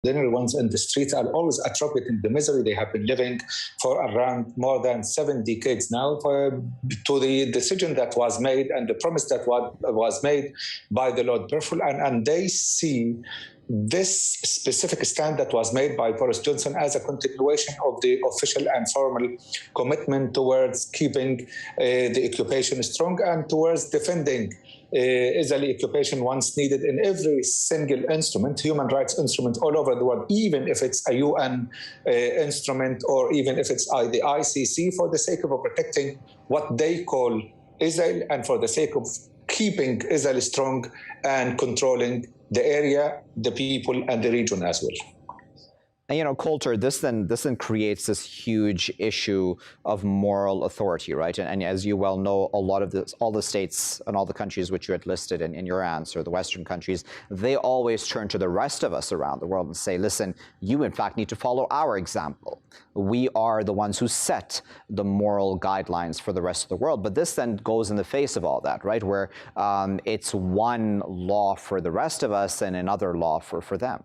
ordinary ones in the streets are always attributing the misery they have been living for around more than 7 decades now to the decision that was made and the promise that was made by the Lord Powerful. And they see this specific stand that was made by Boris Johnson as a continuation of the official and formal commitment towards keeping the occupation strong and towards defending Israeli occupation once needed in every single instrument, human rights instrument all over the world, even if it's a UN instrument or even if it's the ICC, for the sake of protecting what they call Israel and for the sake of keeping Israel strong and controlling the area, the people, and the region as well. And, Coulter, this then creates this huge issue of moral authority, right? And as you well know, a lot of this, all the states and all the countries which you had listed in your answer, the Western countries, they always turn to the rest of us around the world and say, listen, you in fact need to follow our example. We are the ones who set the moral guidelines for the rest of the world. But this then goes in the face of all that, right? Where it's one law for the rest of us and another law for them.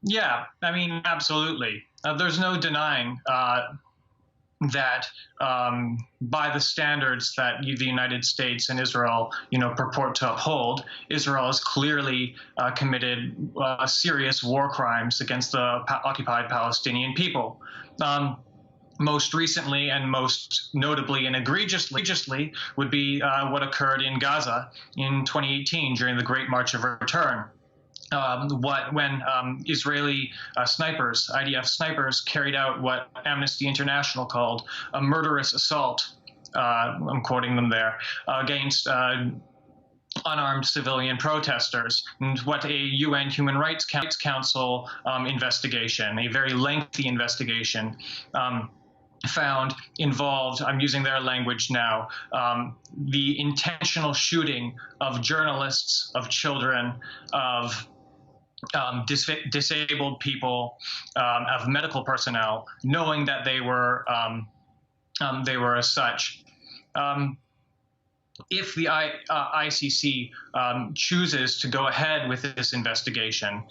Yeah, I mean, absolutely. There's no denying that by the standards that the United States and Israel, purport to uphold, Israel has clearly committed serious war crimes against the occupied Palestinian people. Most recently and most notably and egregiously would be what occurred in Gaza in 2018 during the Great March of Return. When Israeli snipers, IDF snipers, carried out what Amnesty International called a murderous assault, I'm quoting them there, against unarmed civilian protesters, and what a UN Human Rights Council investigation, a very lengthy investigation, found involved, I'm using their language now, the intentional shooting of journalists, of children, of disabled people, of medical personnel, knowing that they were as such. If the ICC chooses to go ahead with this investigation,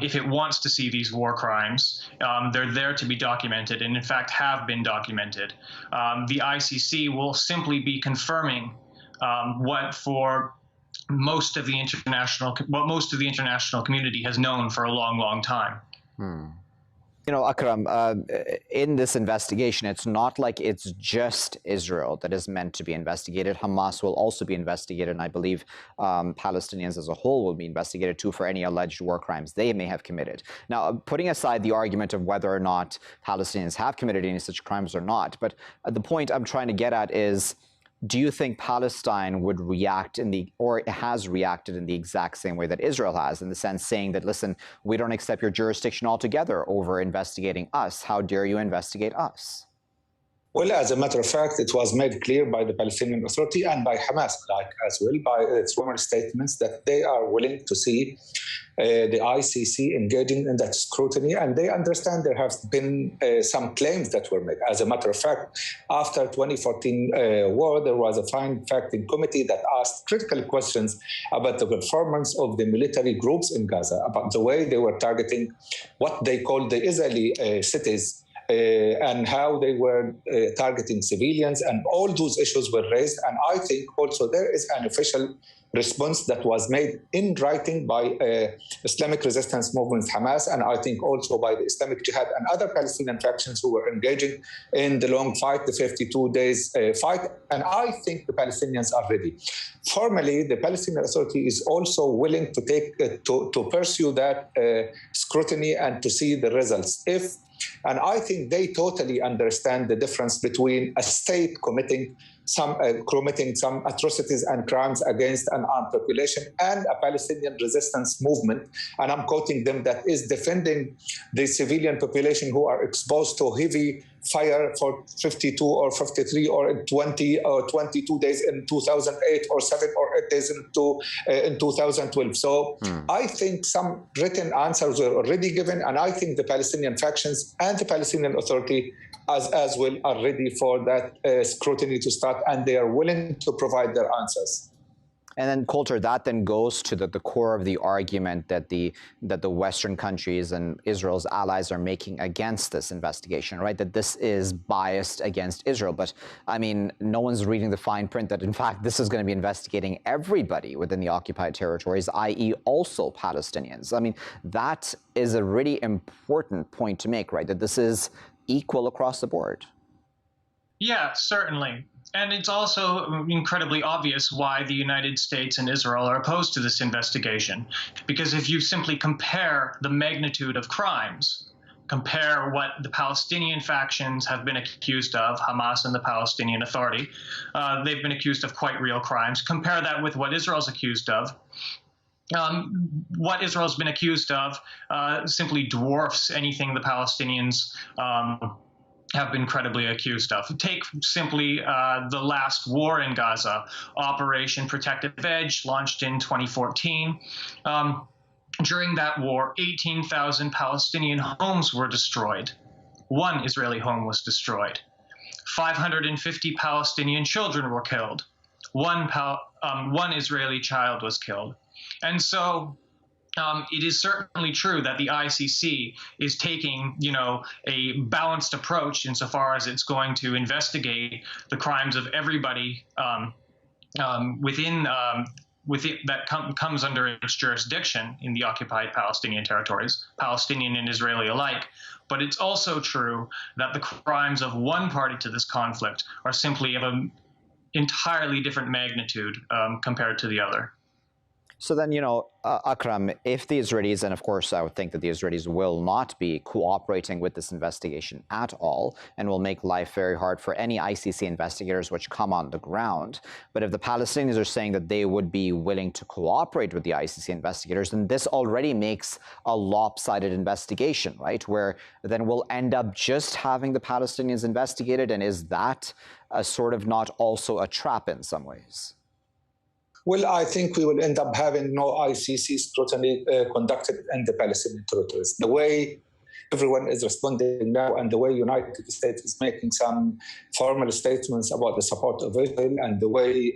if it wants to see these war crimes, they're there to be documented and in fact have been documented. The ICC will simply be confirming what most of the international community has known for a long, long time. Akram, in this investigation, it's not like it's just Israel that is meant to be investigated. Hamas will also be investigated, and I believe Palestinians as a whole will be investigated too for any alleged war crimes they may have committed. Now, putting aside the argument of whether or not Palestinians have committed any such crimes or not, but the point I'm trying to get at is, do you think Palestine would react or has reacted in the exact same way that Israel has, in the sense saying that, listen, we don't accept your jurisdiction altogether over investigating us. How dare you investigate us? Well, as a matter of fact, it was made clear by the Palestinian Authority and by Hamas, as well, by its former statements that they are willing to see the ICC engaging in that scrutiny, and they understand there have been some claims that were made. As a matter of fact, after 2014 war, there was a fact-finding committee that asked critical questions about the performance of the military groups in Gaza, about the way they were targeting what they call the Israeli cities, and how they were targeting civilians, and all those issues were raised. And I think also there is an official response that was made in writing by Islamic resistance movements, Hamas, and I think also by the Islamic Jihad and other Palestinian factions who were engaging in the long fight, the 52 days fight. And I think the Palestinians are ready. Formally, the Palestinian Authority is also willing to take to pursue that scrutiny and to see the results. And I think they totally understand the difference between a state committing some atrocities and crimes against an armed population and a Palestinian resistance movement. And I'm quoting them, that is defending the civilian population who are exposed to heavy fire for 52 or 53 or 20 or 22 days in 2008 or 7 or 8 days in 2012. So I think some written answers were already given, and I think the Palestinian factions and the Palestinian Authority as well are ready for that scrutiny to start, and they are willing to provide their answers. And then, Coulter, that then goes to the core of the argument that the Western countries and Israel's allies are making against this investigation, right? That this is biased against Israel. But, I mean, no one's reading the fine print that, in fact, this is going to be investigating everybody within the occupied territories, i.e. also Palestinians. I mean, that is a really important point to make, right? That this is equal across the board. Yeah, certainly. And it's also incredibly obvious why the United States and Israel are opposed to this investigation. Because if you simply compare the magnitude of crimes, compare what the Palestinian factions have been accused of, Hamas and the Palestinian Authority, they've been accused of quite real crimes. Compare that with what Israel's accused of. What Israel's been accused of simply dwarfs anything the Palestinians have been credibly accused of. Take simply the last war in Gaza, Operation Protective Edge, launched in 2014. During that war, 18,000 Palestinian homes were destroyed. One Israeli home was destroyed. 550 Palestinian children were killed. One Israeli child was killed. And so it is certainly true that the ICC is taking, a balanced approach insofar as it's going to investigate the crimes of everybody within that comes under its jurisdiction in the occupied Palestinian territories, Palestinian and Israeli alike. But it's also true that the crimes of one party to this conflict are simply of an entirely different magnitude compared to the other. So then, Akram, if the Israelis, and of course I would think that the Israelis will not be cooperating with this investigation at all and will make life very hard for any ICC investigators which come on the ground. But if the Palestinians are saying that they would be willing to cooperate with the ICC investigators, then this already makes a lopsided investigation, right? Where then we'll end up just having the Palestinians investigated. And is that sort of not also a trap in some ways? Well, I think we will end up having no ICC scrutiny conducted in the Palestinian territories. The way everyone is responding now and the way the United States is making some formal statements about the support of Israel and the way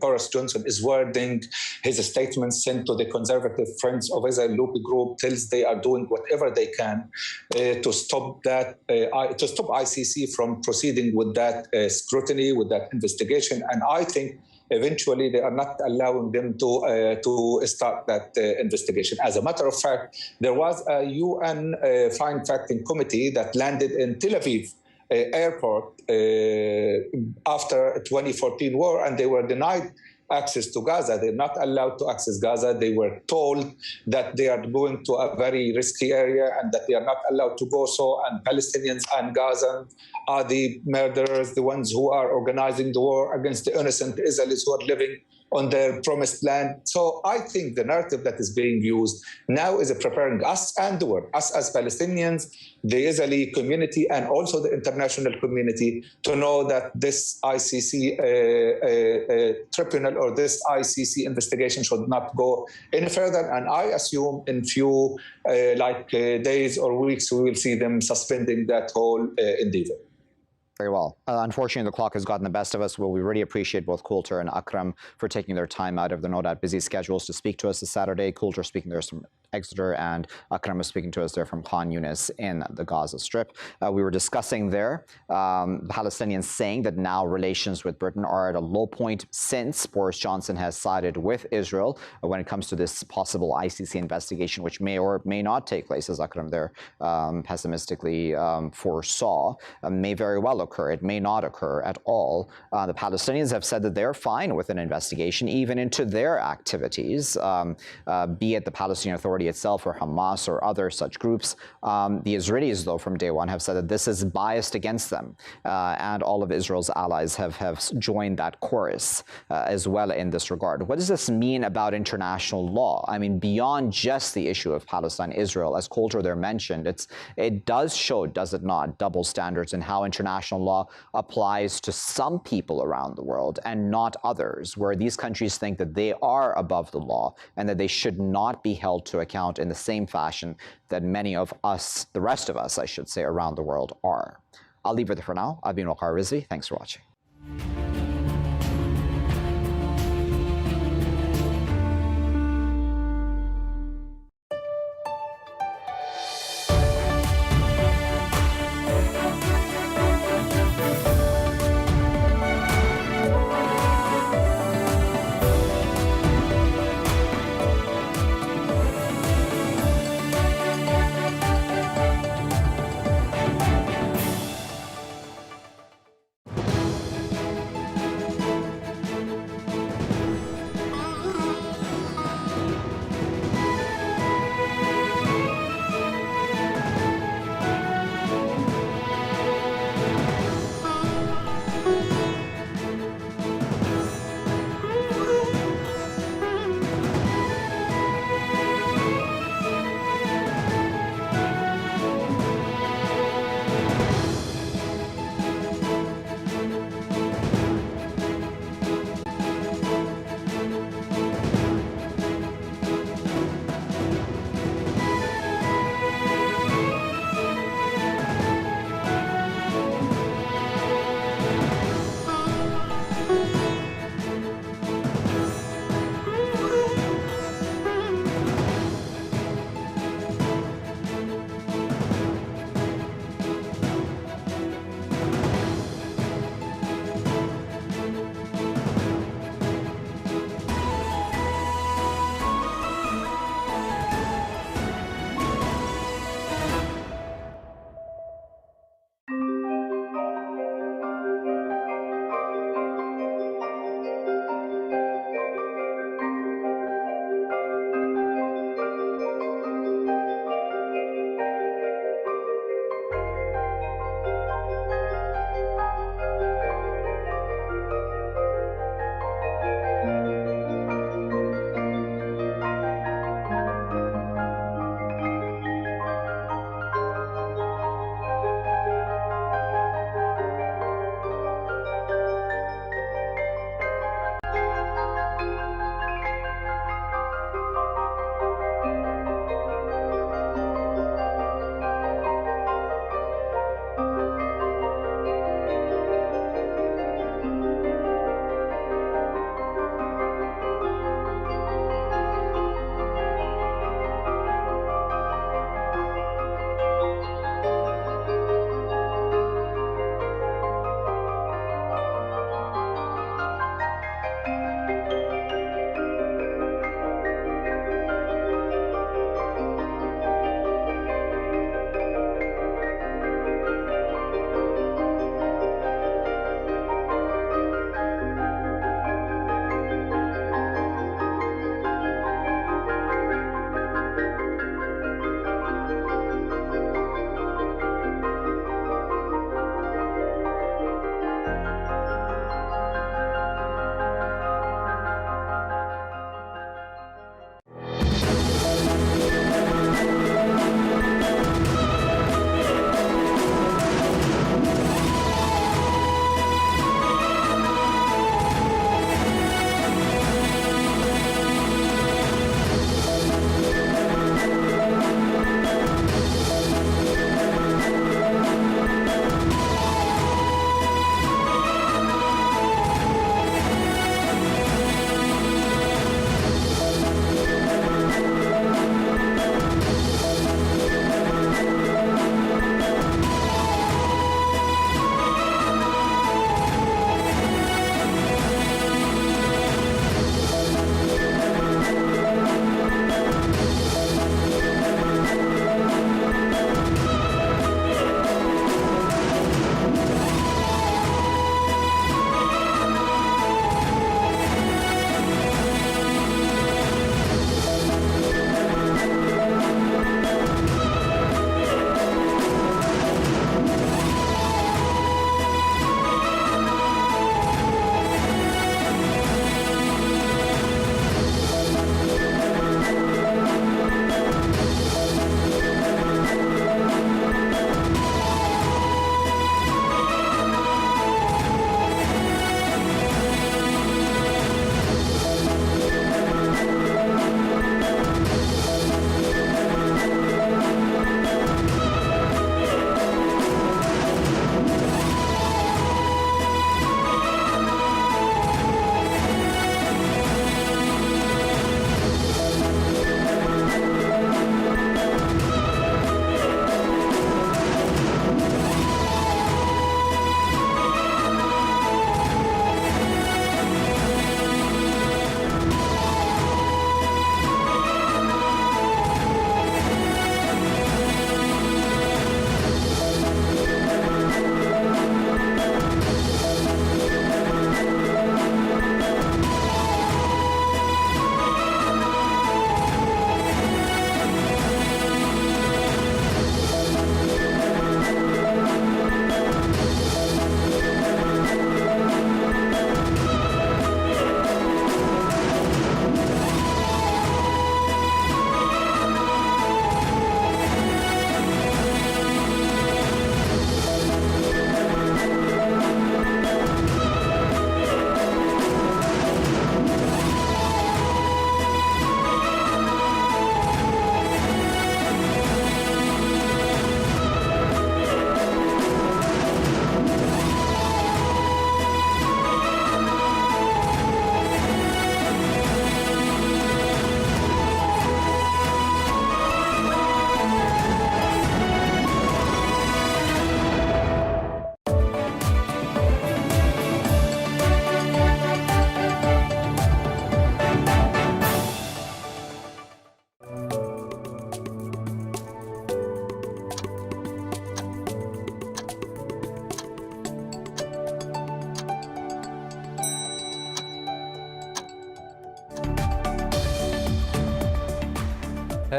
Boris Johnson is wording his statements sent to the conservative Friends of Israel lobby group tells they are doing whatever they can to stop ICC from proceeding with that scrutiny, with that investigation. And I think eventually they are not allowing them to start that investigation. As a matter of fact, there was a UN fine-tracking committee that landed in Tel Aviv airport after 2014 war, and they were denied access to Gaza. They're not allowed to access Gaza. They were told that they are going to a very risky area and that they are not allowed to go so. And Palestinians and Gazans are the murderers, the ones who are organizing the war against the innocent Israelis who are living on their promised land. So I think the narrative that is being used now is preparing us and the world, us as Palestinians, the Israeli community, and also the international community to know that this ICC tribunal or this ICC investigation should not go any further. And I assume in few days or weeks, we will see them suspending that whole endeavor. Very well. Unfortunately, the clock has gotten the best of us. Well, we really appreciate both Coulter and Akram for taking their time out of their no doubt busy schedules to speak to us this Saturday. Coulter speaking there from Exeter, and Akram is speaking to us there from Khan Yunis in the Gaza Strip. We were discussing there Palestinians saying that now relations with Britain are at a low point since Boris Johnson has sided with Israel when it comes to this possible ICC investigation, which may or may not take place, as Akram there pessimistically foresaw. May very well occur. It may not occur at all. The Palestinians have said that they're fine with an investigation, even into their activities, be it the Palestinian Authority itself or Hamas or other such groups. The Israelis, though, from day one have said that this is biased against them, and all of Israel's allies have joined that chorus as well in this regard. What does this mean about international law? I mean, beyond just the issue of Palestine-Israel, as Coulter there mentioned, it does show, does it not, double standards in how international law applies to some people around the world and not others, where these countries think that they are above the law and that they should not be held to account in the same fashion that many of us, the rest of us, I should say, around the world are. I'll leave it there for now. I've been Waqar Rizvi. Thanks for watching.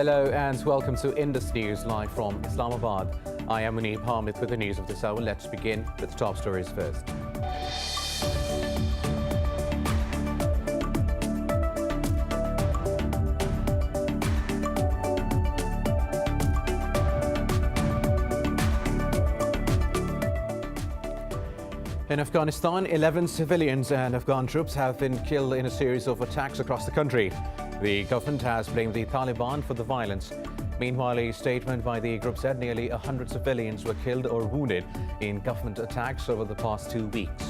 Hello and welcome to Indus News live from Islamabad. I am Munib Hamid with the news of this hour. Let's begin with the top stories first. In Afghanistan, 11 civilians and Afghan troops have been killed in a series of attacks across the country. The government has blamed the Taliban for the violence. Meanwhile, a statement by the group said nearly 100 civilians were killed or wounded in government attacks over the past 2 weeks.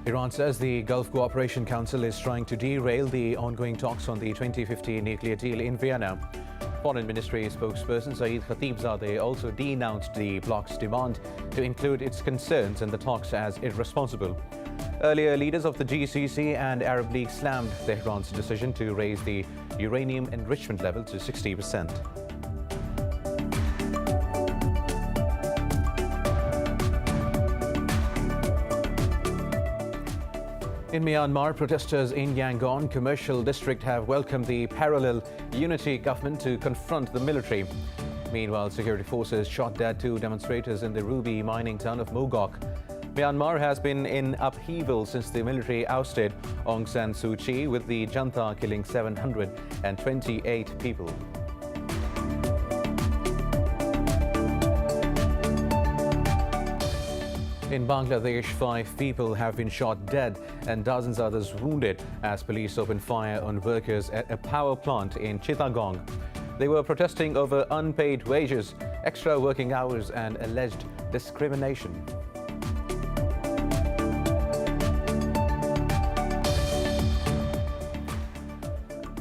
Iran says the Gulf Cooperation Council is trying to derail the ongoing talks on the 2015 nuclear deal in Vienna. Foreign Ministry spokesperson Saeed Khatibzadeh also denounced the bloc's demand to include its concerns in the talks as irresponsible. Earlier, leaders of the GCC and Arab League slammed Tehran's decision to raise the uranium enrichment level to 60%. In Myanmar, protesters in Yangon Commercial District have welcomed the parallel unity government to confront the military. Meanwhile, security forces shot dead 2 demonstrators in the ruby mining town of Mogok. Myanmar has been in upheaval since the military ousted Aung San Suu Kyi, with the junta killing 728 people. In Bangladesh, 5 people have been shot dead and dozens others wounded as police opened fire on workers at a power plant in Chittagong. They were protesting over unpaid wages, extra working hours and alleged discrimination.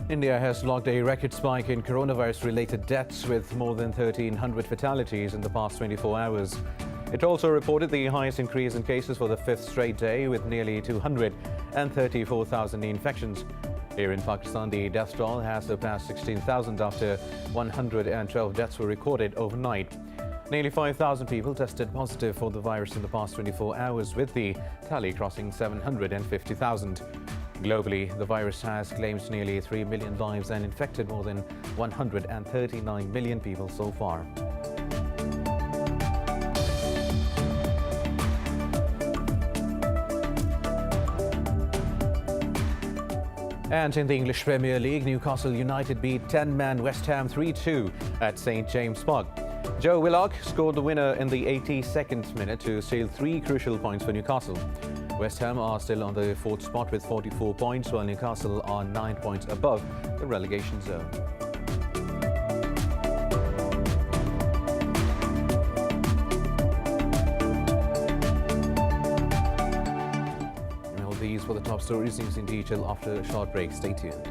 India has logged a record spike in coronavirus-related deaths with more than 1,300 fatalities in the past 24 hours. It also reported the highest increase in cases for the 5th straight day, with nearly 234,000 infections. Here in Pakistan, the death toll has surpassed 16,000 after 112 deaths were recorded overnight. Nearly 5,000 people tested positive for the virus in the past 24 hours, with the tally crossing 750,000. Globally, the virus has claimed nearly 3 million lives and infected more than 139 million people so far. And in the English Premier League, Newcastle United beat 10-man West Ham 3-2 at St James Park. Joe Willock scored the winner in the 82nd minute to seal 3 crucial points for Newcastle. West Ham are still on the 4th spot with 44 points, while Newcastle are 9 points above the relegation zone. These were the top stories. News in detail after a short break. Stay tuned.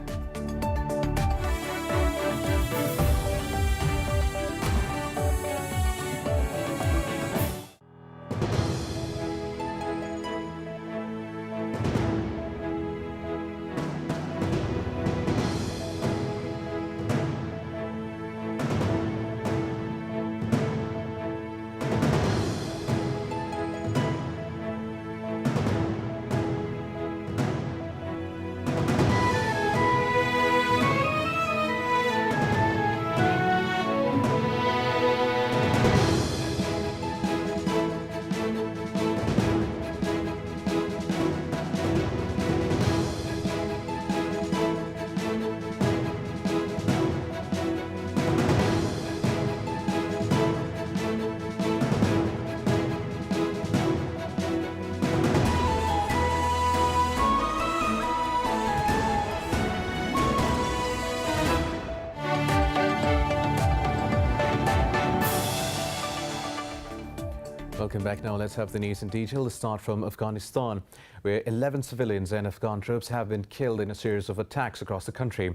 Welcome back. Now let's have the news in detail. Let's start from Afghanistan, where 11 civilians and Afghan troops have been killed in a series of attacks across the country.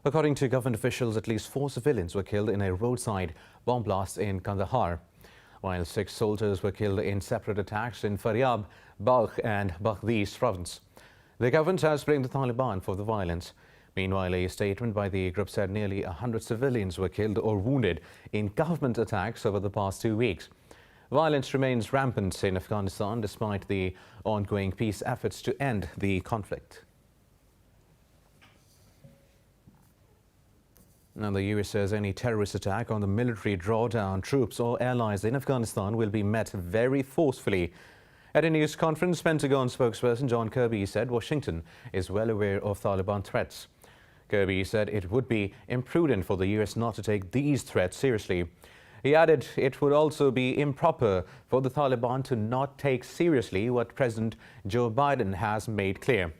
According to government officials, at least 4 civilians were killed in a roadside bomb blast in Kandahar, while 6 soldiers were killed in separate attacks in Faryab, Balkh and Baghdis province. The government has blamed the Taliban for the violence. Meanwhile, a statement by the group said nearly 100 civilians were killed or wounded in government attacks over the past 2 weeks. Violence remains rampant in Afghanistan despite the ongoing peace efforts to end the conflict. Now, the US says any terrorist attack on the military drawdown troops or allies in Afghanistan will be met very forcefully. At a news conference, Pentagon spokesperson John Kirby said Washington is well aware of Taliban threats. Kirby said it would be imprudent for the US not to take these threats seriously. He added it would also be improper for the Taliban to not take seriously what President Joe Biden has made clear.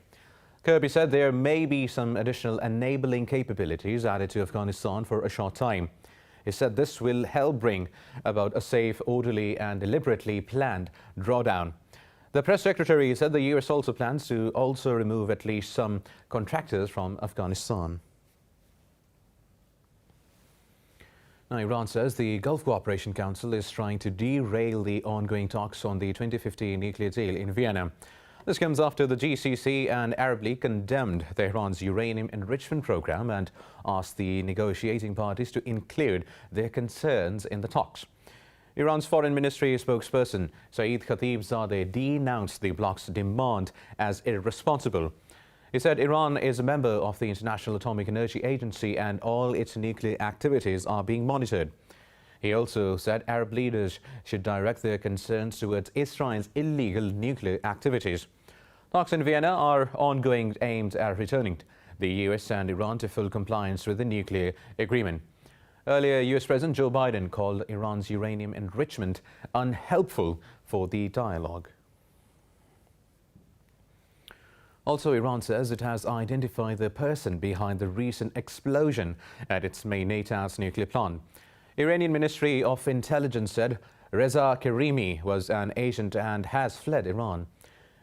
Kirby said there may be some additional enabling capabilities added to Afghanistan for a short time. He said this will help bring about a safe, orderly and deliberately planned drawdown. The press secretary said the US also plans to remove at least some contractors from Afghanistan. Now, Iran says the Gulf Cooperation Council is trying to derail the ongoing talks on the 2015 nuclear deal in Vienna. This comes after the GCC and Arab League condemned Tehran's uranium enrichment program and asked the negotiating parties to include their concerns in the talks. Iran's Foreign Ministry spokesperson Saeed Khatibzadeh denounced the bloc's demand as irresponsible. He said Iran is a member of the International Atomic Energy Agency and all its nuclear activities are being monitored. He also said Arab leaders should direct their concerns towards Israel's illegal nuclear activities. Talks in Vienna are ongoing, aimed at returning the US and Iran to full compliance with the nuclear agreement. Earlier, US President Joe Biden called Iran's uranium enrichment unhelpful for the dialogue. Also, Iran says it has identified the person behind the recent explosion at its main Natanz nuclear plant. Iranian Ministry of Intelligence said Reza Karimi was an agent and has fled Iran.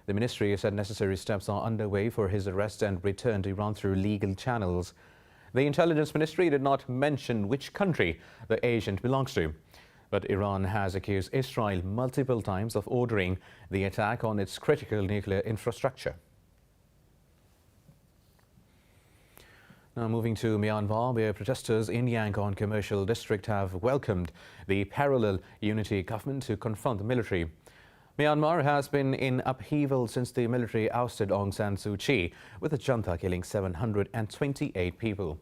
The ministry said necessary steps are underway for his arrest and return to Iran through legal channels. The Intelligence Ministry did not mention which country the agent belongs to, but Iran has accused Israel multiple times of ordering the attack on its critical nuclear infrastructure. Now, moving to Myanmar, where protesters in Yangon Commercial District have welcomed the parallel unity government to confront the military. Myanmar has been in upheaval since the military ousted Aung San Suu Kyi, with the junta killing 728 people.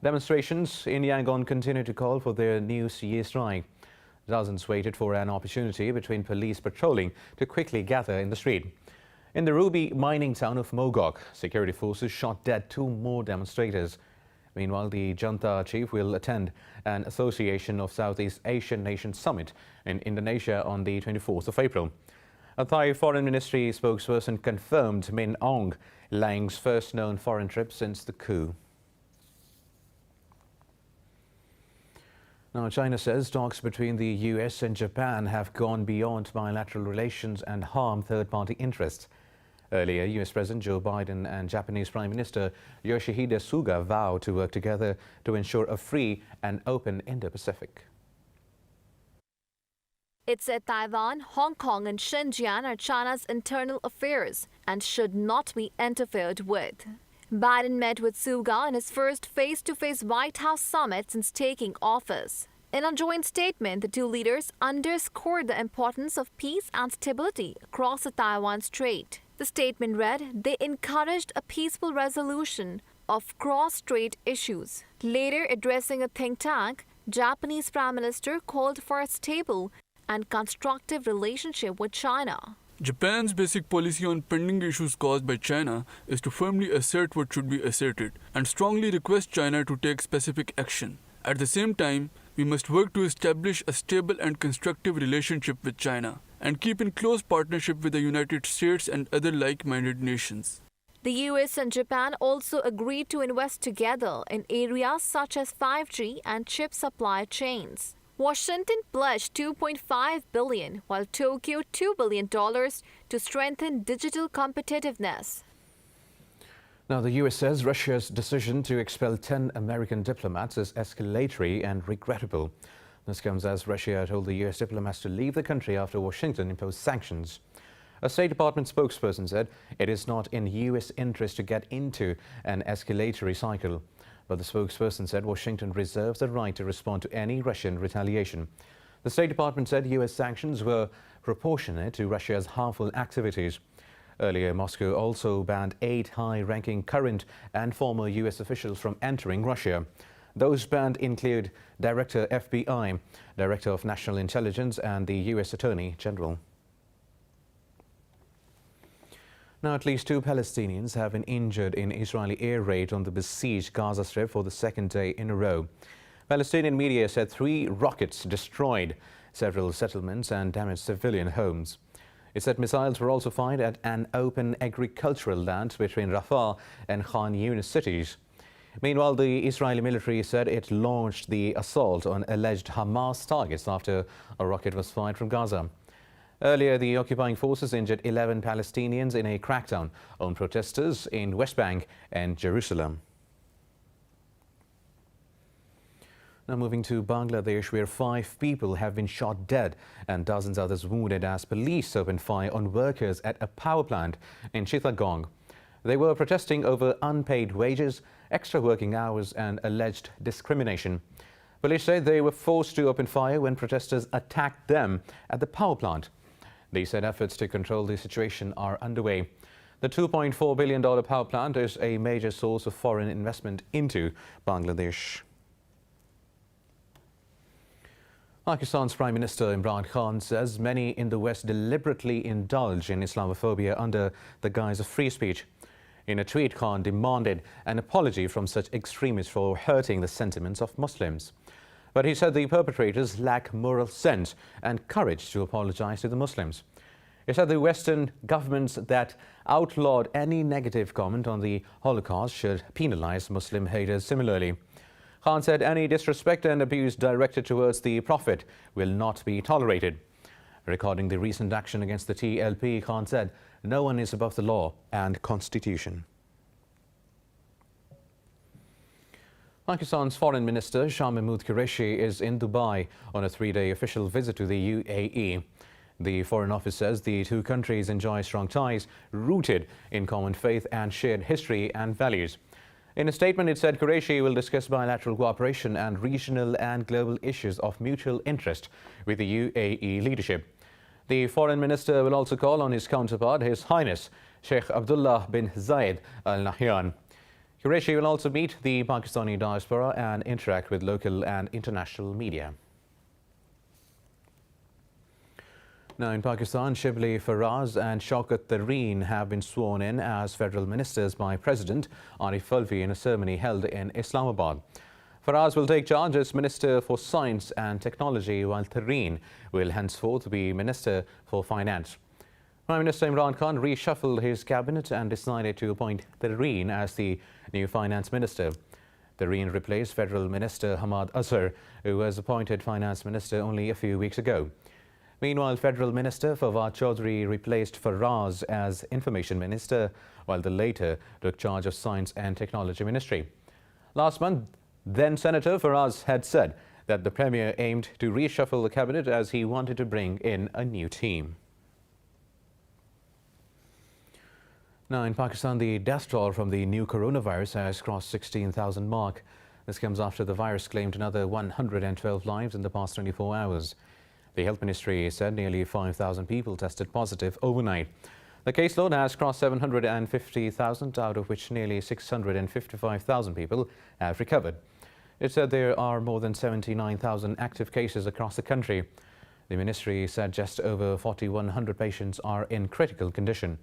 Demonstrations in Yangon continue to call for their new year strike. Dozens waited for an opportunity between police patrolling to quickly gather in the street. In the ruby mining town of Mogok, security forces shot dead 2 more demonstrators. Meanwhile, the junta chief will attend an Association of Southeast Asian Nations Summit in Indonesia on the 24th of April. A Thai Foreign Ministry spokesperson confirmed Min Aung Hlaing's first known foreign trip since the coup. Now, China says talks between the US and Japan have gone beyond bilateral relations and harm third-party interests. Earlier, US President Joe Biden and Japanese Prime Minister Yoshihide Suga vowed to work together to ensure a free and open Indo-Pacific. It said Taiwan, Hong Kong and Xinjiang are China's internal affairs and should not be interfered with. Biden met with Suga in his first face-to-face White House summit since taking office. In a joint statement, the two leaders underscored the importance of peace and stability across the Taiwan Strait. The statement read, they encouraged a peaceful resolution of cross-strait issues. Later, addressing a think tank, Japanese Prime Minister called for a stable and constructive relationship with China. Japan's basic policy on pending issues caused by China is to firmly assert what should be asserted and strongly request China to take specific action. At the same time, we must work to establish a stable and constructive relationship with China and keep in close partnership with the United States and other like-minded nations. The US and Japan also agreed to invest together in areas such as 5G and chip supply chains. Washington pledged $2.5 billion, while Tokyo $2 billion to strengthen digital competitiveness. Now, the US says Russia's decision to expel 10 American diplomats is escalatory and regrettable. This comes as Russia told the US diplomats to leave the country after Washington imposed sanctions. A State Department spokesperson said it is not in US interest to get into an escalatory cycle. But the spokesperson said Washington reserves the right to respond to any Russian retaliation. The State Department said U.S. sanctions were proportionate to Russia's harmful activities. Earlier, Moscow also banned 8 high-ranking current and former U.S. officials from entering Russia. Those banned include Director FBI, Director of National Intelligence and the U.S. Attorney General. Now, at least 2 Palestinians have been injured in Israeli air raid on the besieged Gaza Strip for the 2nd day in a row. Palestinian media said 3 rockets destroyed several settlements and damaged civilian homes. It said missiles were also fired at an open agricultural land between Rafah and Khan Yunis cities. Meanwhile, the Israeli military said it launched the assault on alleged Hamas targets after a rocket was fired from Gaza. Earlier, the occupying forces injured 11 Palestinians in a crackdown on protesters in West Bank and Jerusalem. Now moving to Bangladesh, where 5 people have been shot dead and dozens others wounded as police opened fire on workers at a power plant in Chittagong. They were protesting over unpaid wages, extra working hours and alleged discrimination. Police say they were forced to open fire when protesters attacked them at the power plant. They said efforts to control the situation are underway. The $2.4 billion power plant is a major source of foreign investment into Bangladesh. Pakistan's Prime Minister Imran Khan says many in the West deliberately indulge in Islamophobia under the guise of free speech. In a tweet, Khan demanded an apology from such extremists for hurting the sentiments of Muslims. But he said the perpetrators lack moral sense and courage to apologize to the Muslims. He said the Western governments that outlawed any negative comment on the Holocaust should penalize Muslim haters similarly. Khan said any disrespect and abuse directed towards the Prophet will not be tolerated. Recording the recent action against the TLP, Khan said, "No one is above the law and constitution." Pakistan's Foreign Minister Shah Mahmood Qureshi is in Dubai on a 3-day official visit to the UAE. The Foreign Office says the 2 countries enjoy strong ties rooted in common faith and shared history and values. In a statement, it said Qureshi will discuss bilateral cooperation and regional and global issues of mutual interest with the UAE leadership. The Foreign Minister will also call on his counterpart, His Highness Sheikh Abdullah bin Zayed Al Nahyan. Qureshi will also meet the Pakistani diaspora and interact with local and international media. Now in Pakistan, Shibli Faraz and Shaukat Tareen have been sworn in as federal ministers by President Arif Alvi in a ceremony held in Islamabad. Faraz will take charge as Minister for Science and Technology, while Tareen will henceforth be Minister for Finance. Prime Minister Imran Khan reshuffled his cabinet and decided to appoint Tareen as the new finance minister. Tareen replaced Federal Minister Hamad Azhar, who was appointed finance minister only a few weeks ago. Meanwhile, Federal Minister Fawad Chaudhry replaced Faraz as Information Minister, while the latter took charge of Science and Technology Ministry. Last month, then Senator Faraz had said that the Premier aimed to reshuffle the cabinet as he wanted to bring in a new team. Now in Pakistan, the death toll from the new coronavirus has crossed 16,000 mark. This comes after the virus claimed another 112 lives in the past 24 hours. The Health Ministry said nearly 5,000 people tested positive overnight. The caseload has crossed 750,000, out of which nearly 655,000 people have recovered. It said there are more than 79,000 active cases across the country. The ministry said just over 4,100 patients are in critical condition.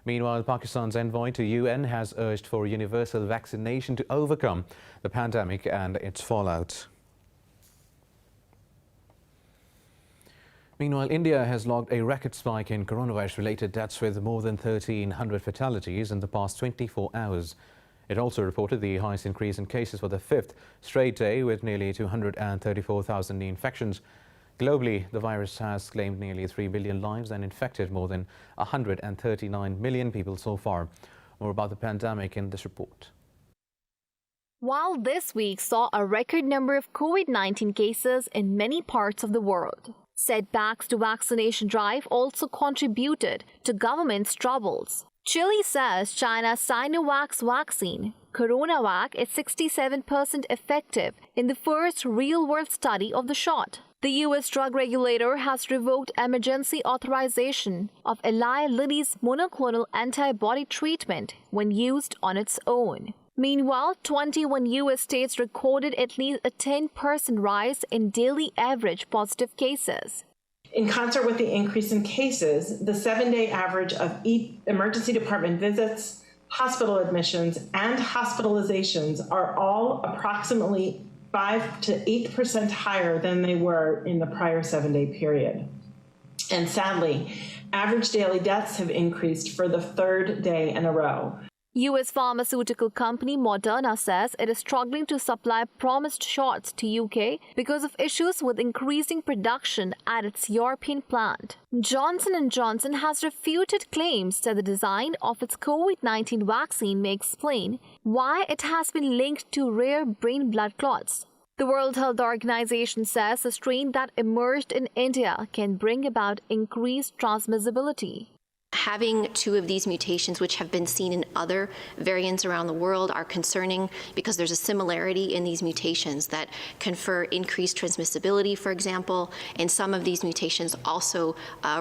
Meanwhile, Pakistan's envoy to UN has urged for universal vaccination to overcome the pandemic and its fallout. Meanwhile, India has logged a record spike in coronavirus-related deaths with more than 1,300 fatalities in the past 24 hours. It also reported the highest increase in cases for the 5th straight day, with nearly 234,000 new infections. Globally, the virus has claimed nearly 3 billion lives and infected more than 139 million people so far. More about the pandemic in this report. While this week saw a record number of COVID-19 cases in many parts of the world, setbacks to vaccination drive also contributed to government's troubles. Chile says China's Sinovac vaccine, CoronaVac, is 67% effective in the first real-world study of the shot. The U.S. drug regulator has revoked emergency authorization of Eli Lilly's monoclonal antibody treatment when used on its own. Meanwhile, 21 U.S. states recorded at least a 10% rise in daily average positive cases. In concert with the increase in cases, the 7-day average of emergency department visits, hospital admissions, and hospitalizations are all approximately 5 to 8% higher than they were in the prior 7-day period. And sadly, average daily deaths have increased for the 3rd day in a row. U.S. pharmaceutical company Moderna says it is struggling to supply promised shots to UK because of issues with increasing production at its European plant. Johnson & Johnson has refuted claims that the design of its COVID-19 vaccine may explain why it has been linked to rare brain blood clots. The World Health Organization says the strain that emerged in India can bring about increased transmissibility. Having 2 of these mutations, which have been seen in other variants around the world, are concerning because there's a similarity in these mutations that confer increased transmissibility, for example, and some of these mutations also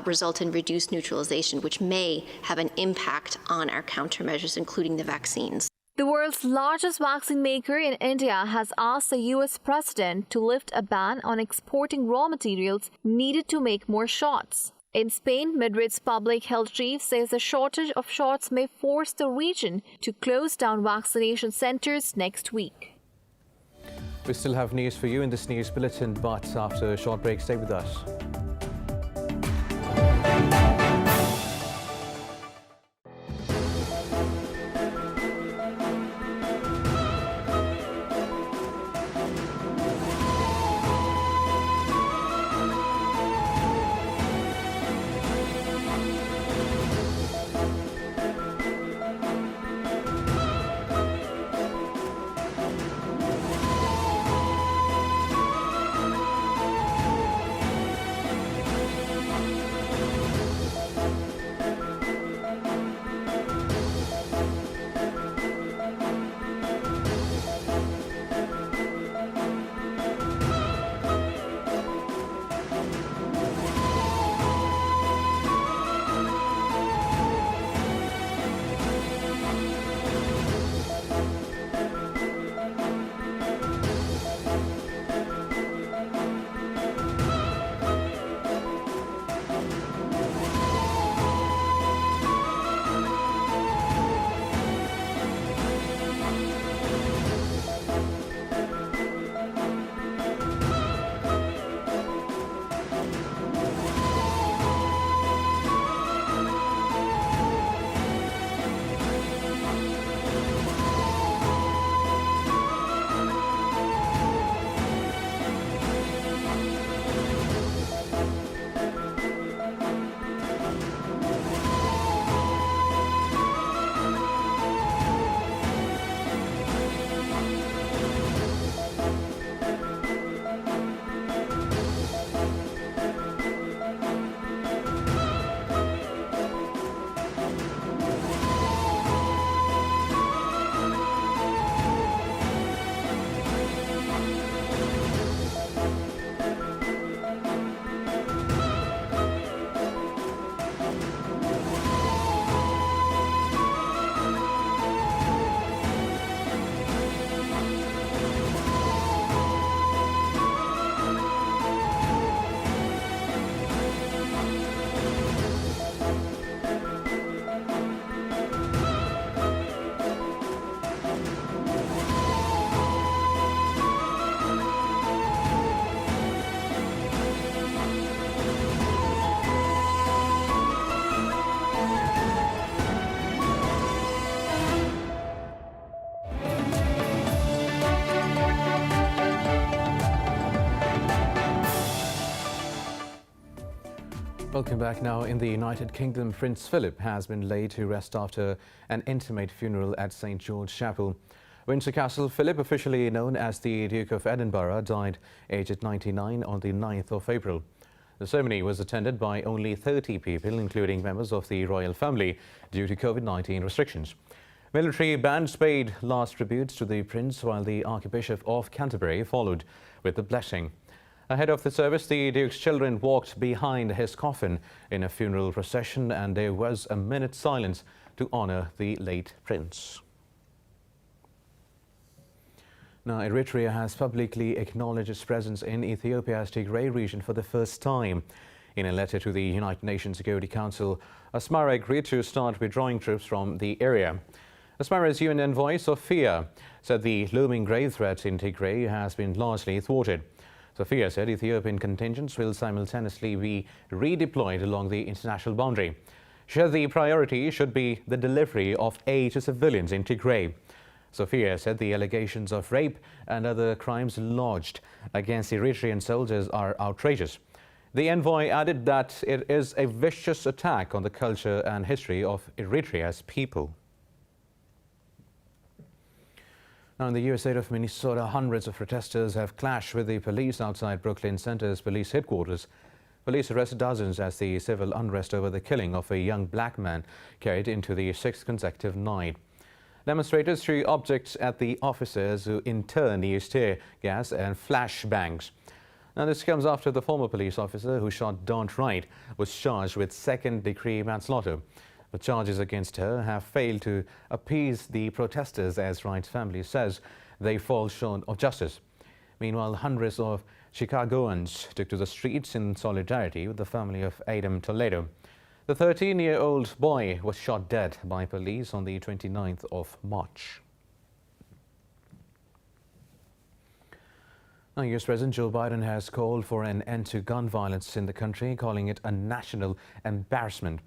result in reduced neutralization, which may have an impact on our countermeasures, including the vaccines. The world's largest vaccine maker in India has asked the U.S. president to lift a ban on exporting raw materials needed to make more shots. In Spain, Madrid's public health chief says the shortage of shots may force the region to close down vaccination centers next week. We still have news for you in this news bulletin, but after a short break, stay with us. Welcome back. Now, in the United Kingdom, Prince Philip has been laid to rest after an intimate funeral at St George Chapel. Windsor Castle Philip, officially known as the Duke of Edinburgh, died aged 99 on the 9th of April. The ceremony was attended by only 30 people, including members of the royal family, due to COVID-19 restrictions. Military bands paid last tributes to the prince, while the Archbishop of Canterbury followed with the blessing. Ahead of the service, the Duke's children walked behind his coffin in a funeral procession, and there was a minute's silence to honour the late prince. Now, Eritrea has publicly acknowledged its presence in Ethiopia's Tigray region for the first time. In a letter to the United Nations Security Council, Asmara agreed to start withdrawing troops from the area. Asmara's UN envoy, Sophia, said the looming grave threat in Tigray has been largely thwarted. Sophia said Ethiopian contingents will simultaneously be redeployed along the international boundary. She said the priority should be the delivery of aid to civilians in Tigray. Sophia said the allegations of rape and other crimes lodged against Eritrean soldiers are outrageous. The envoy added that it is a vicious attack on the culture and history of Eritrea's people. Now, in the U.S. state of Minnesota, hundreds of protesters have clashed with the police outside Brooklyn Center's police headquarters. Police arrested dozens as the civil unrest over the killing of a young black man carried into the sixth consecutive night. Demonstrators threw objects at the officers, who in turn used tear gas and flashbangs. Now, this comes after the former police officer who shot Dawn Wright was charged with second-degree manslaughter. The charges against her have failed to appease the protesters, as Wright's family says they fall short of justice. Meanwhile, hundreds of Chicagoans took to the streets in solidarity with the family of Adam Toledo. The 13-year-old boy was shot dead by police on the 29th of March. Now, U.S. President Joe Biden has called for an end to gun violence in the country, calling it a national embarrassment.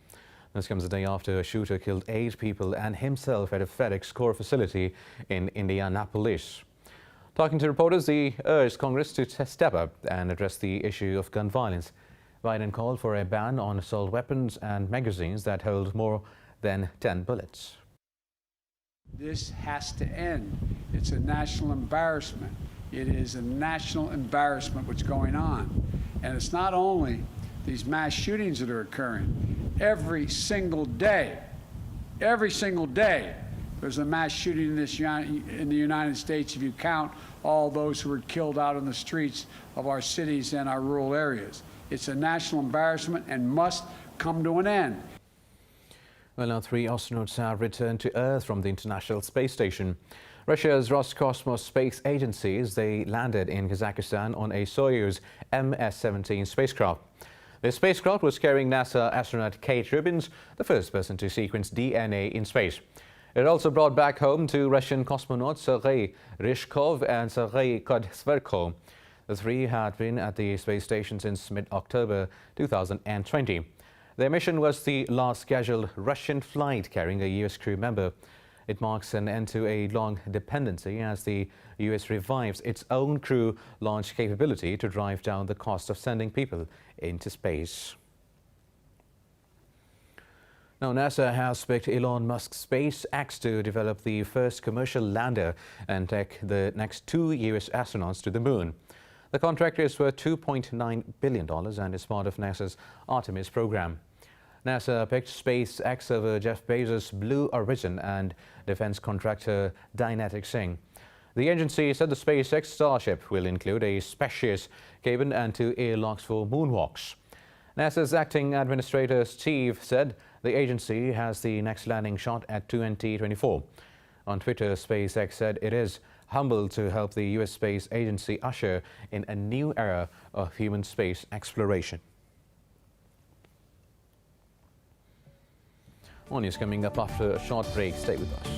This comes a day after a shooter killed 8 people and himself at a FedEx core facility in Indianapolis. Talking to reporters, he urged Congress to step up and address the issue of gun violence. Biden called for a ban on assault weapons and magazines that hold more than 10 bullets. This has to end. It's a national embarrassment. It is a national embarrassment what's going on. And it's not only these mass shootings that are occurring. Every single day, there's a mass shooting in the United States if you count all those who were killed out in the streets of our cities and our rural areas. It's a national embarrassment and must come to an end. Well, now 3 astronauts have returned to Earth from the International Space Station. Russia's Roscosmos space agencies, they landed in Kazakhstan on a Soyuz MS-17 spacecraft. The spacecraft was carrying NASA astronaut Kate Rubins, the first person to sequence DNA in space. It also brought back home 2 Russian cosmonauts, Sergei Ryzhkov and Sergei Kodsverko. The 3 had been at the space station since mid-October 2020. Their mission was the last scheduled Russian flight carrying a U.S. crew member. It marks an end to a long dependency as the U.S. revives its own crew launch capability to drive down the cost of sending people into space. Now, NASA has picked Elon Musk's SpaceX to develop the first commercial lander and take the next 2 U.S. astronauts to the moon. The contract is worth $2.9 billion and is part of NASA's Artemis program. NASA picked SpaceX over Jeff Bezos' Blue Origin and defense contractor Dynetics Singh. The agency said the SpaceX Starship will include a spacious cabin and 2 airlocks for moonwalks. NASA's acting administrator Steve said the agency has the next landing shot at 2024. On Twitter, SpaceX said it is humbled to help the U.S. Space Agency usher in a new era of human space exploration. More news coming up after a short break. Stay with us.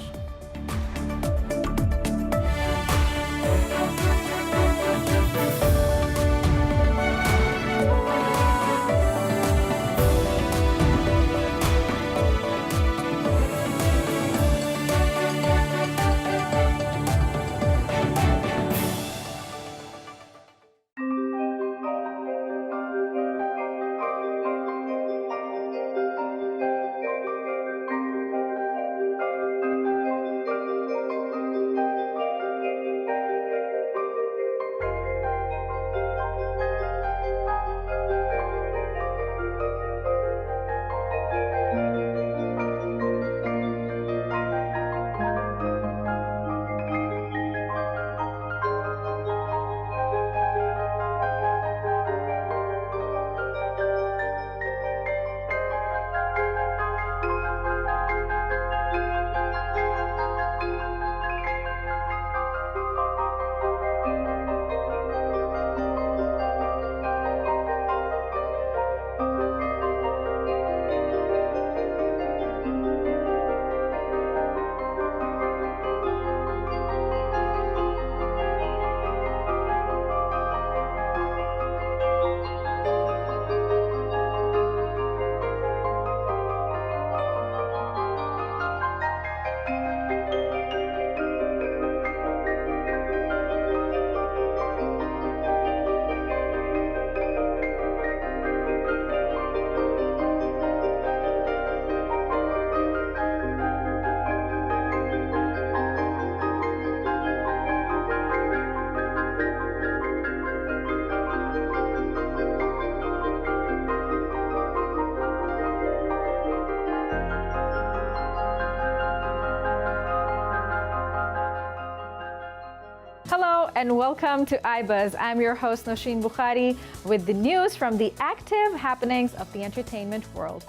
and welcome to iBuzz. I'm your host, Nosheen Bukhari, with the news from the active happenings of the entertainment world.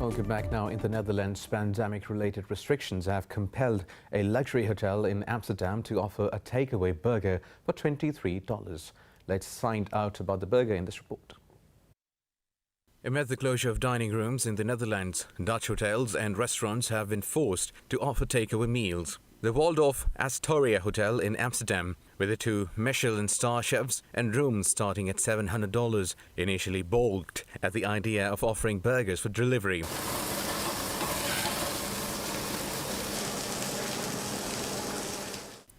Welcome back. Now, in the Netherlands, pandemic-related restrictions have compelled a luxury hotel in Amsterdam to offer a takeaway burger for $23. Let's find out about the burger in this report. Amid the closure of dining rooms in the Netherlands, Dutch hotels and restaurants have been forced to offer takeaway meals. The Waldorf Astoria Hotel in Amsterdam, with the 2 Michelin star chefs and rooms starting at $700, initially balked at the idea of offering burgers for delivery.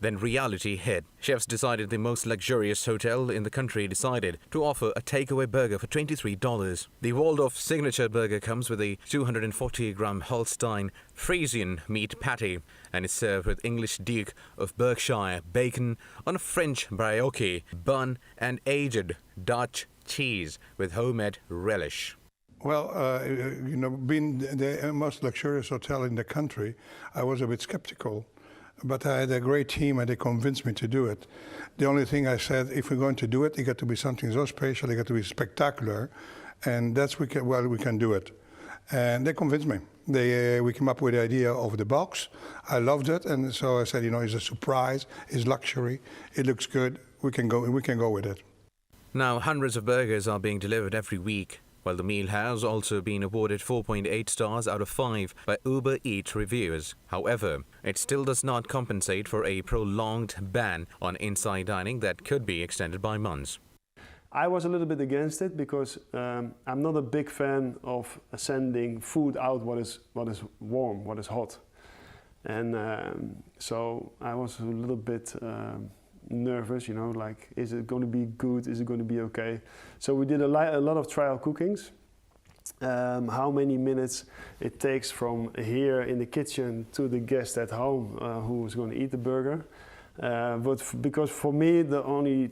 Then reality hit. Chefs decided the most luxurious hotel in the country decided to offer a takeaway burger for $23. The Waldorf signature burger comes with a 240-gram Holstein Friesian meat patty and is served with English Duke of Berkshire bacon on a French brioche bun and aged Dutch cheese with homemade relish. Well, being the most luxurious hotel in the country, I was a bit skeptical. But I had a great team and they convinced me to do it. The only thing I said, if we're going to do it, it got to be something so special, it got to be spectacular, and we can do it. And they convinced me. We came up with the idea of the box. I loved it, and so I said, it's a surprise, it's luxury, it looks good, we can go with it. Now, hundreds of burgers are being delivered every week, while the meal has also been awarded 4.8 stars out of 5 by Uber Eats reviewers. However, it still does not compensate for a prolonged ban on inside dining that could be extended by months. I was a little bit against it because I'm not a big fan of sending food out what is warm, what is hot. And so I was a little bit nervous, like, is it going to be good? Is it going to be okay? So we did a lot of trial cookings. How many minutes it takes from here in the kitchen to the guest at home who is going to eat the burger. Because for me, the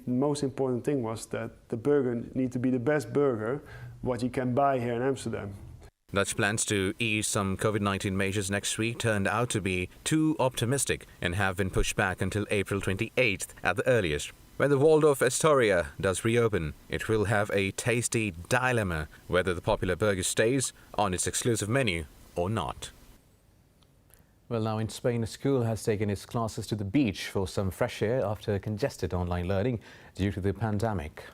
most important thing was that the burger need to be the best burger what you can buy here in Amsterdam. Dutch plans to ease some COVID-19 measures next week turned out to be too optimistic and have been pushed back until April 28th at the earliest. When the Waldorf Astoria does reopen, it will have a tasty dilemma whether the popular burger stays on its exclusive menu or not. Well, now in Spain, a school has taken its classes to the beach for some fresh air after congested online learning due to the pandemic.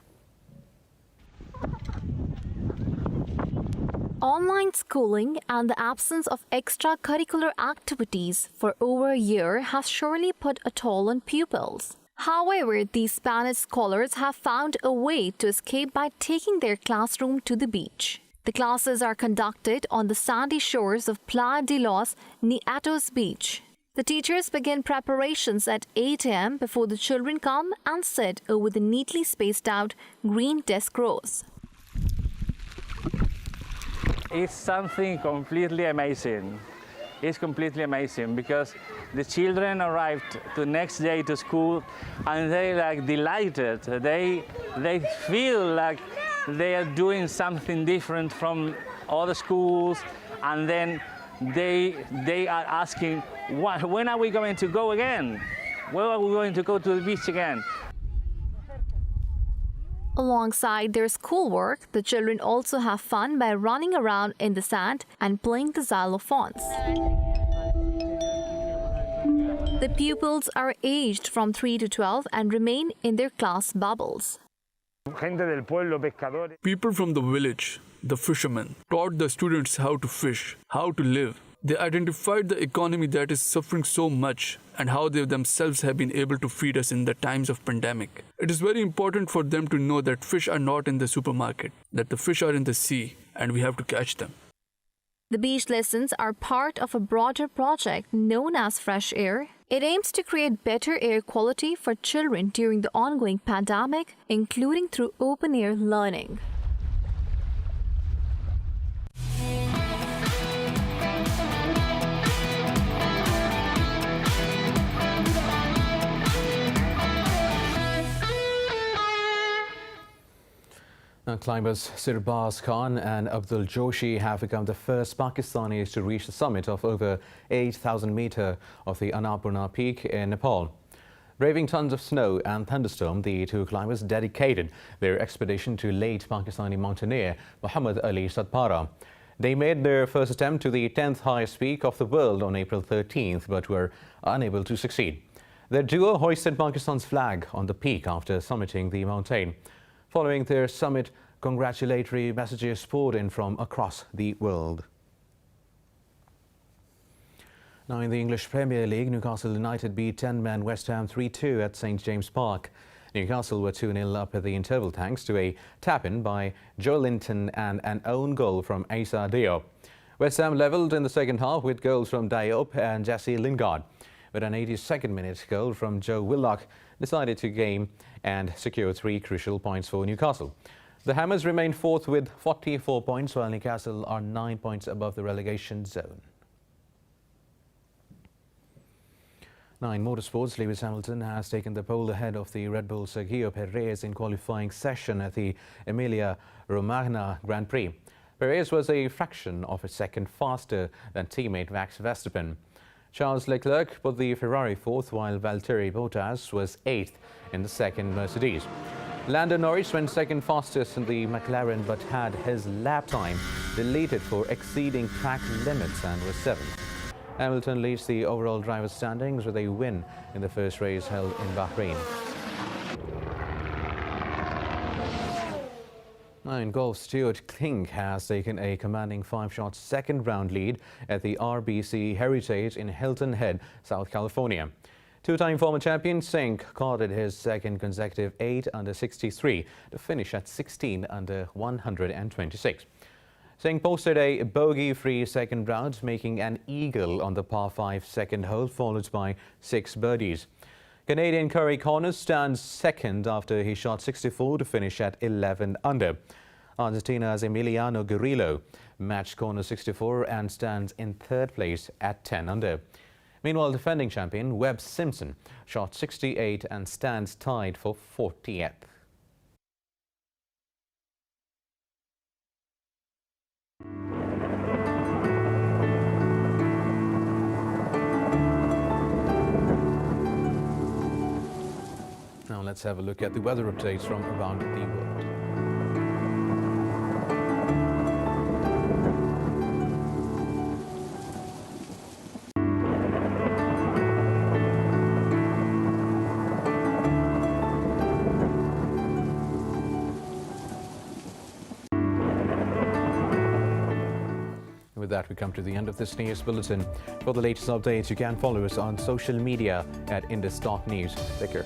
Online schooling and the absence of extracurricular activities for over a year has surely put a toll on pupils. However, these Spanish scholars have found a way to escape by taking their classroom to the beach. The classes are conducted on the sandy shores of Playa de los Nietos Beach. The teachers begin preparations at 8 a.m. before the children come and sit over the neatly spaced out green desk rows. It's something completely amazing. It's completely amazing because the children arrived the next day to school and they're delighted. They feel like they are doing something different from other schools, and then they are asking, when are we going to go again? When are we going to go to the beach again? Alongside their schoolwork, the children also have fun by running around in the sand and playing the xylophones. The pupils are aged from 3 to 12 and remain in their class bubbles. People from the village, the fishermen, taught the students how to fish, how to live. They identified the economy that is suffering so much and how they themselves have been able to feed us in the times of pandemic. It is very important for them to know that fish are not in the supermarket, that the fish are in the sea and we have to catch them. The beach lessons are part of a broader project known as Fresh Air. It aims to create better air quality for children during the ongoing pandemic, including through open-air learning. Now, climbers Sirbaz Khan and Abdul Joshi have become the first Pakistanis to reach the summit of over 8,000 metres of the Annapurna Peak in Nepal. Braving tons of snow and thunderstorm, the two climbers dedicated their expedition to late Pakistani mountaineer Muhammad Ali Satpara. They made their first attempt to the 10th highest peak of the world on April 13th, but were unable to succeed. The duo hoisted Pakistan's flag on the peak after summiting the mountain. Following their summit, congratulatory messages poured in from across the world. Now in the English Premier League, Newcastle United beat 10-man West Ham 3-2 at St James Park. Newcastle were 2-0 up at the interval thanks to a tap-in by Joe Linton and an own goal from Asa Diop. West Ham levelled in the second half with goals from Diop and Jesse Lingard, but an 82nd minute goal from Joe Willock decided to game and secure 3 crucial points for Newcastle. The Hammers remain fourth with 44 points, while Newcastle are 9 points above the relegation zone. Now in motorsports, Lewis Hamilton has taken the pole ahead of the Red Bull Sergio Perez in qualifying session at the Emilia-Romagna Grand Prix. Perez was a fraction of a second faster than teammate Max Verstappen. Charles Leclerc put the Ferrari fourth, while Valtteri Bottas was eighth in the second Mercedes. Lando Norris went second fastest in the McLaren, but had his lap time deleted for exceeding track limits and was seventh. Hamilton leads the overall driver standings with a win in the first race held in Bahrain. Now in golf, Stuart King has taken a commanding 5-shot second-round lead at the RBC Heritage in Hilton Head, South California. Two-time former champion Singh carded his second consecutive 8 under 63 to finish at 16 under 126. Singh posted a bogey-free second round, making an eagle on the par 5 second hole, followed by 6 birdies. Canadian Curry Connors stands second after he shot 64 to finish at 11 under. Argentina's Emiliano Guerrillo matched Connors 64 and stands in third place at 10 under. Meanwhile, defending champion Webb Simpson shot 68 and stands tied for 40th. Now let's have a look at the weather updates from around the world. With that, we come to the end of this news bulletin. For the latest updates, you can follow us on social media at Indus.News. Take care.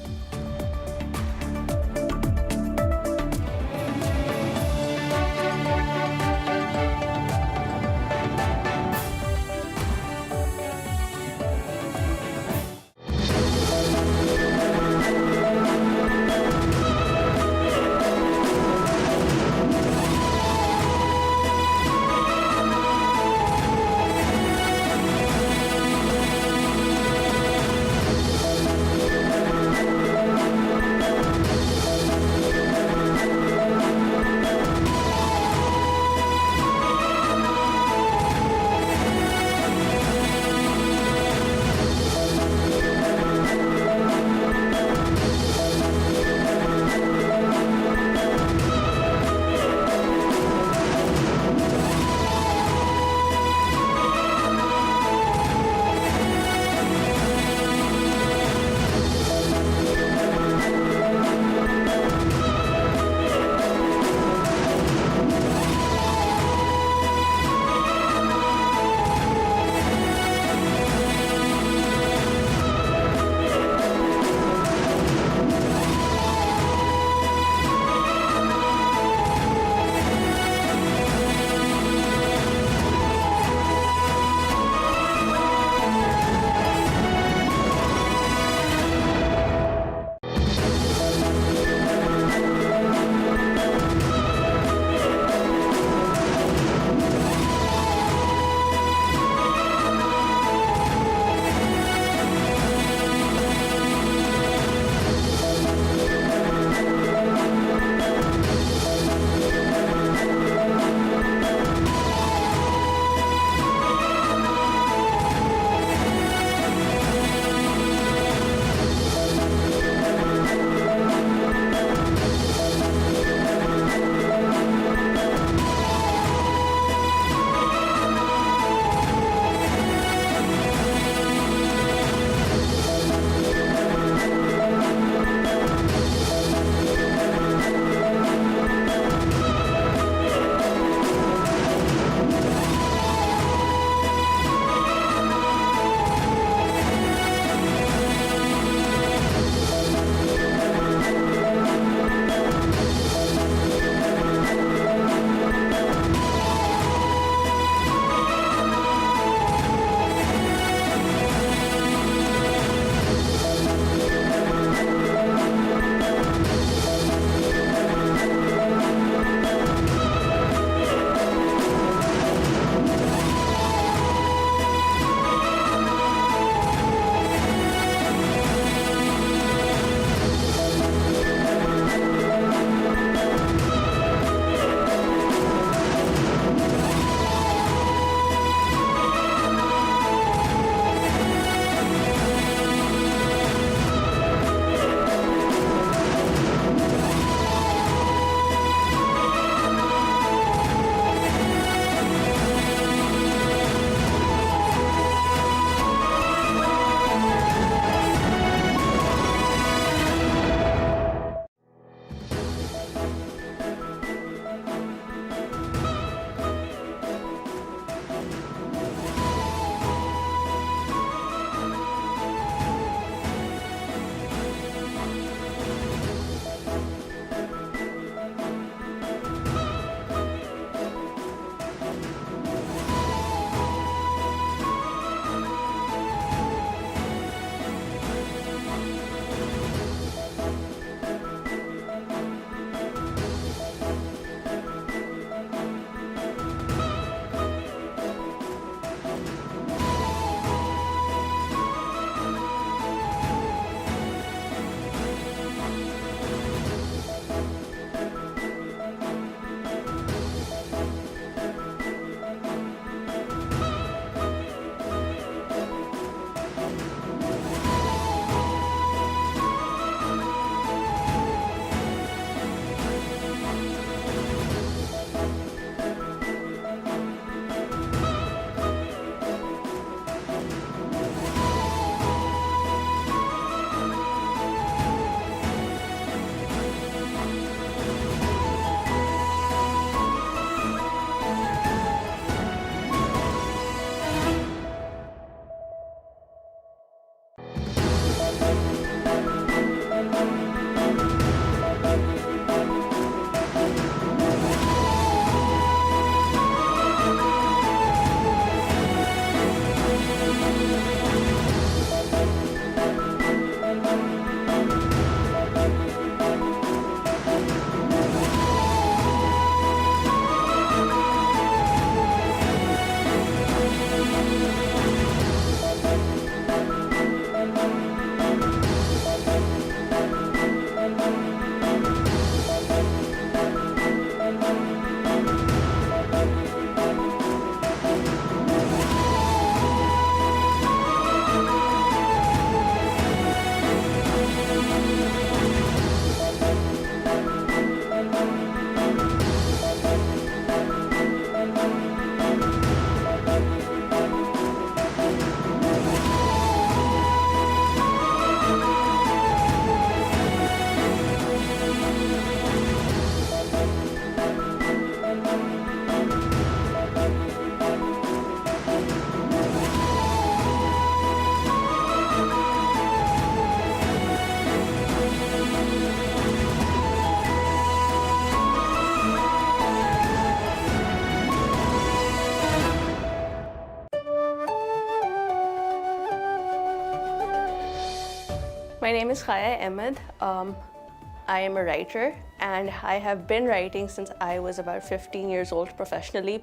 My name is Khaya Ahmed. I am a writer, and I have been writing since I was about 15 years old professionally.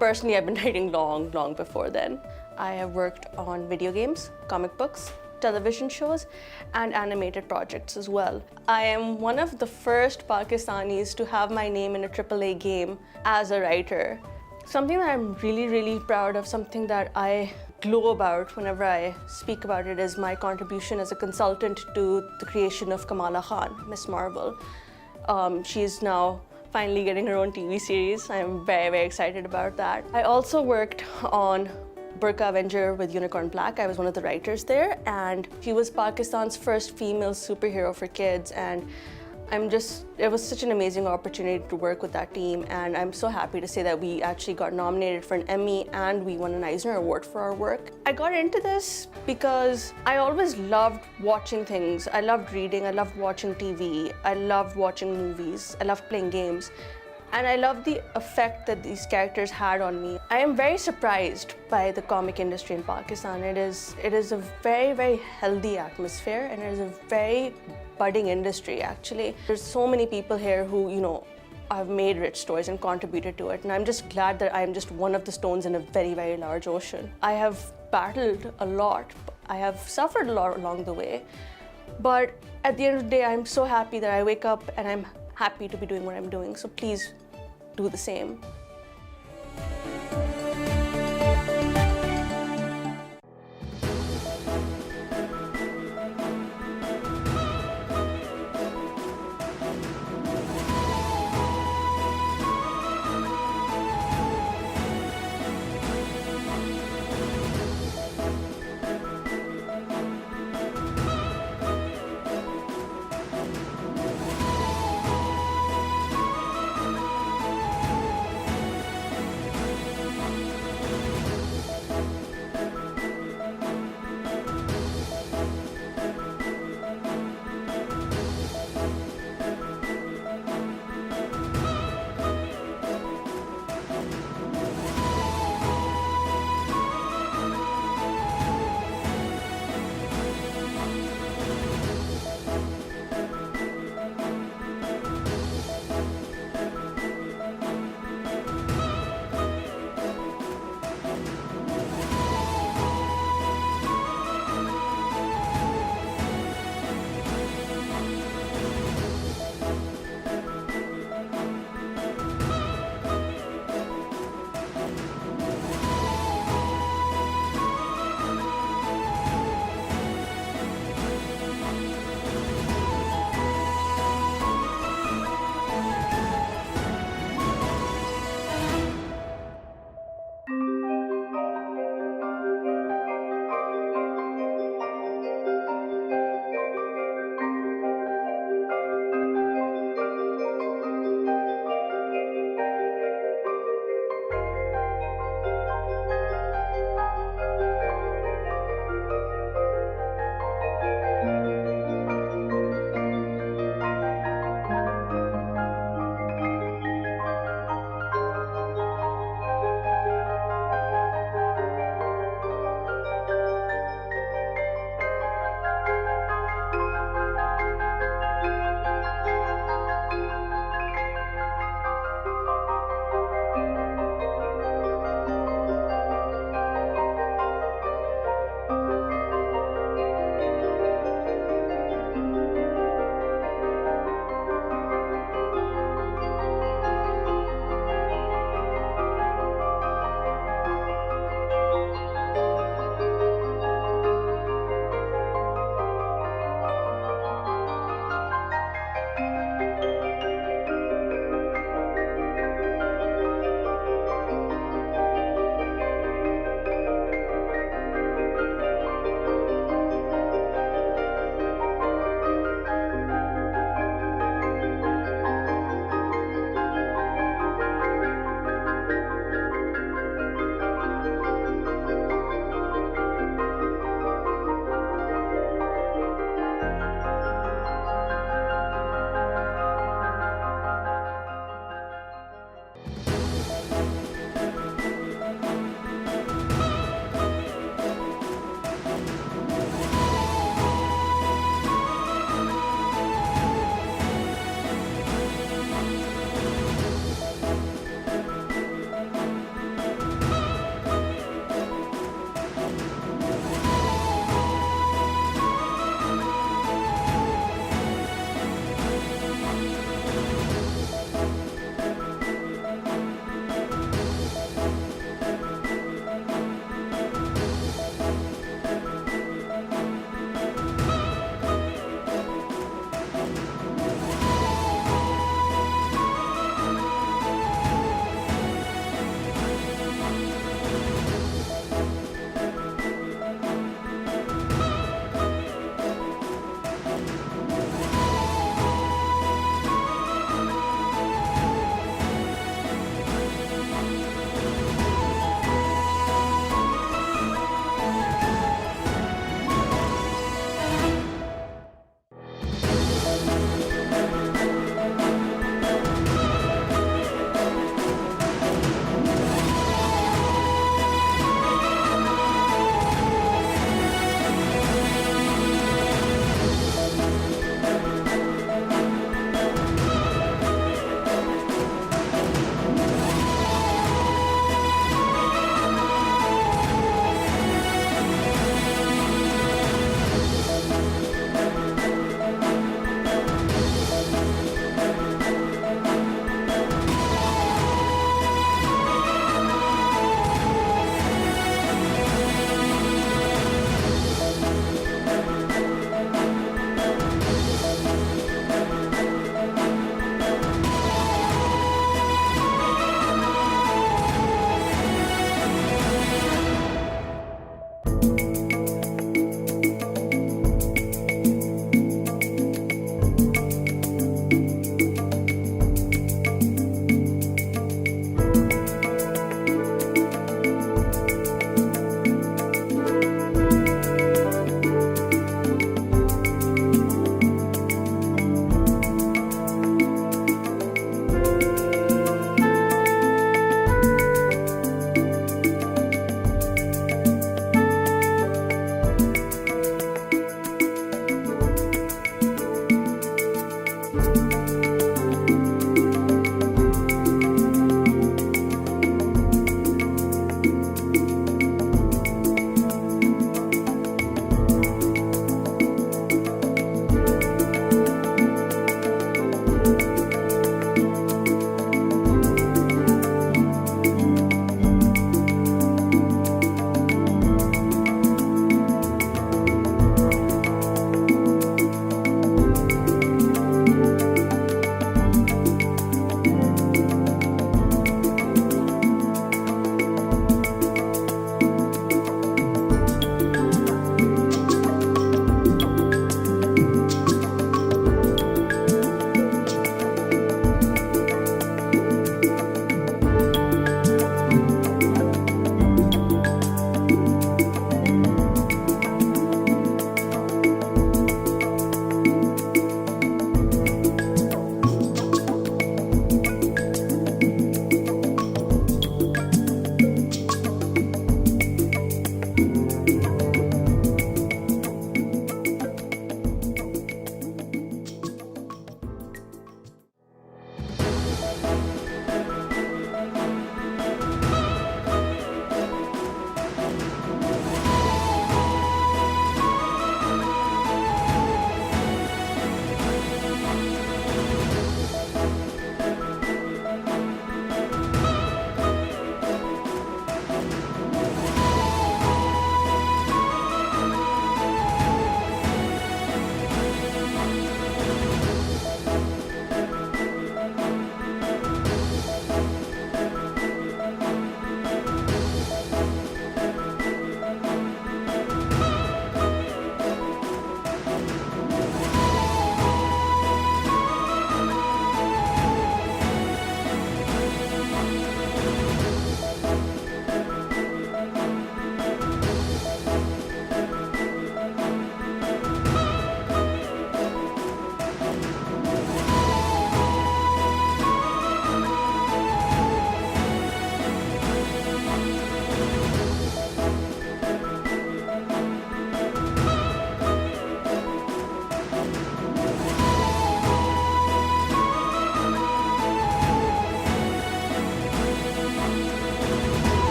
Personally, I've been writing long before then. I have worked on video games, comic books, television shows, and animated projects as well. I am one of the first Pakistanis to have my name in a AAA game as a writer. Something that I'm really proud of, something that I glow about whenever I speak about it, is my contribution as a consultant to the creation of Kamala Khan, Miss Marvel. She is now finally getting her own TV series. I'm very excited about that. I also worked on Burqa Avenger with Unicorn Black. I was one of the writers there, and she was Pakistan's first female superhero for kids, and it was such an amazing opportunity to work with that team, and I'm so happy to say that we actually got nominated for an Emmy and we won an Eisner Award for our work. I got into this because I always loved watching things. I loved reading, I loved watching TV, I loved watching movies, I loved playing games, and I loved the effect that these characters had on me. I am very surprised by the comic industry in Pakistan. It is a very healthy atmosphere, and it is a very budding industry, actually. There's so many people here who, have made rich stories and contributed to it, and I'm just glad that I'm just one of the stones in a very large ocean. I have battled a lot. I have suffered a lot along the way, but at the end of the day, I'm so happy that I wake up and I'm happy to be doing what I'm doing. So please do the same.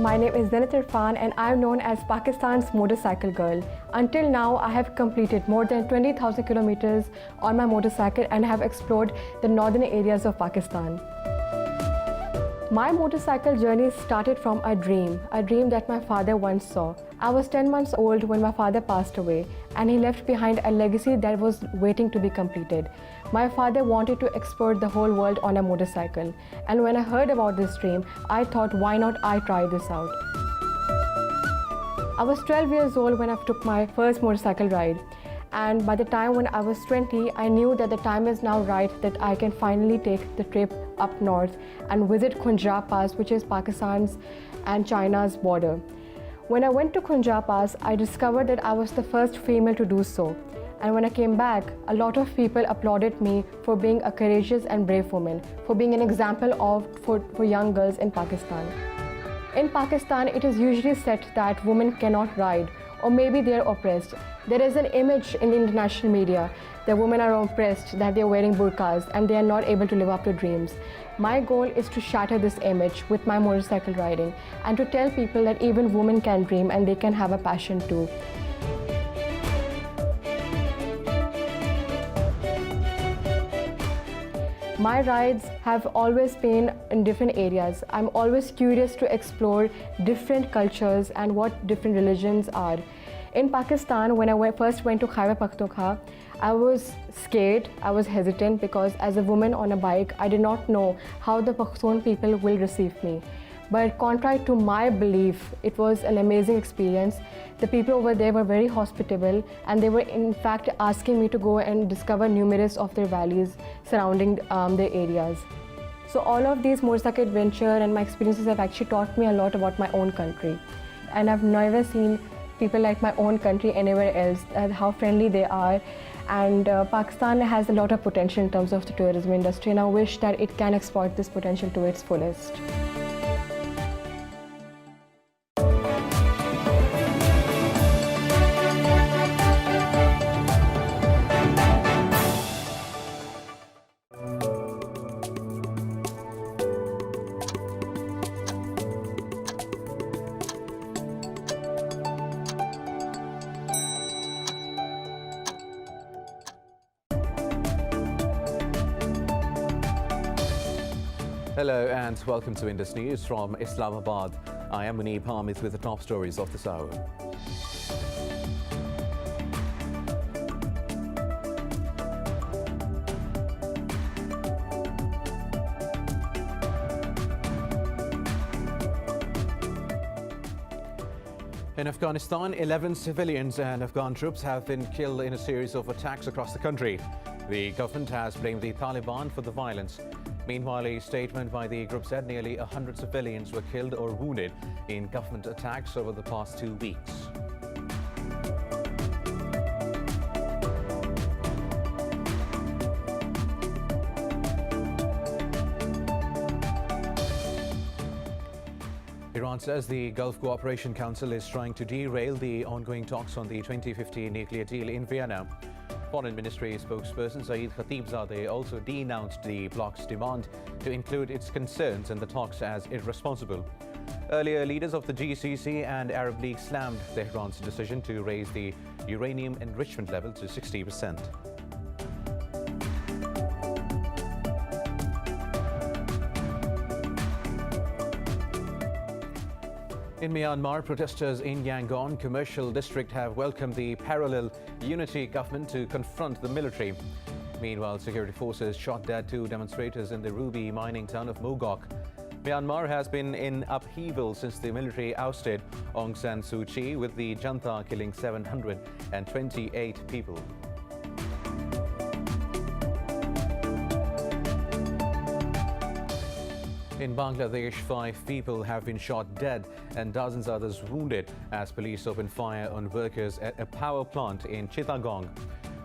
My name is Zenith Irfan and I'm known as Pakistan's motorcycle girl. Until now, I have completed more than 20,000 kilometers on my motorcycle and have explored the northern areas of Pakistan. My motorcycle journey started from a dream that my father once saw. I was 10 months old when my father passed away, and he left behind a legacy that was waiting to be completed. My father wanted to explore the whole world on a motorcycle, and when I heard about this dream, I thought, why not I try this out? I was 12 years old when I took my first motorcycle ride. And by the time when I was 20, I knew that the time is now right that I can finally take the trip up north and visit Khunja Pass, which is Pakistan's and China's border. When I went to Khunja Pass, I discovered that I was the first female to do so. And when I came back, a lot of people applauded me for being a courageous and brave woman, for being an example for young girls in Pakistan. In Pakistan, it is usually said that women cannot ride, or maybe they are oppressed. There is an image in the international media that women are oppressed, that they are wearing burqas and they are not able to live up to dreams. My goal is to shatter this image with my motorcycle riding and to tell people that even women can dream and they can have a passion too. My rides have always been in different areas. I'm always curious to explore different cultures and what different religions are. In Pakistan, when I first went to Khyber Pakhtunkhwa, I was scared, I was hesitant because as a woman on a bike, I did not know how the Pakhtun people will receive me. But contrary to my belief, it was an amazing experience. The people over there were very hospitable and they were in fact asking me to go and discover numerous of their valleys surrounding their areas. So all of these motorcycle adventure and my experiences have actually taught me a lot about my own country. And I've never seen people like my own country anywhere else, how friendly they are. And Pakistan has a lot of potential in terms of the tourism industry, and I wish that it can exploit this potential to its fullest. Hello and welcome to Indus News from Islamabad. I am Muneeb Hamid with the top stories of this hour. In Afghanistan, 11 civilians and Afghan troops have been killed in a series of attacks across the country. The government has blamed the Taliban for the violence. Meanwhile, a statement by the group said nearly 100 civilians were killed or wounded in government attacks over the past 2 weeks. Iran says the Gulf Cooperation Council is trying to derail the ongoing talks on the 2050 nuclear deal in Vienna. Foreign Ministry spokesperson Saeed Khatibzadeh also denounced the bloc's demand to include its concerns in the talks as irresponsible. Earlier, leaders of the GCC and Arab League slammed Tehran's decision to raise the uranium enrichment level to 60%. In Myanmar, protesters in Yangon Commercial District have welcomed the parallel unity government to confront the military. Meanwhile, security forces shot dead 2 demonstrators in the ruby mining town of Mogok. Myanmar has been in upheaval since the military ousted Aung San Suu Kyi, with the junta killing 728 people. In Bangladesh, 5 people have been shot dead and dozens others wounded as police opened fire on workers at a power plant in Chittagong.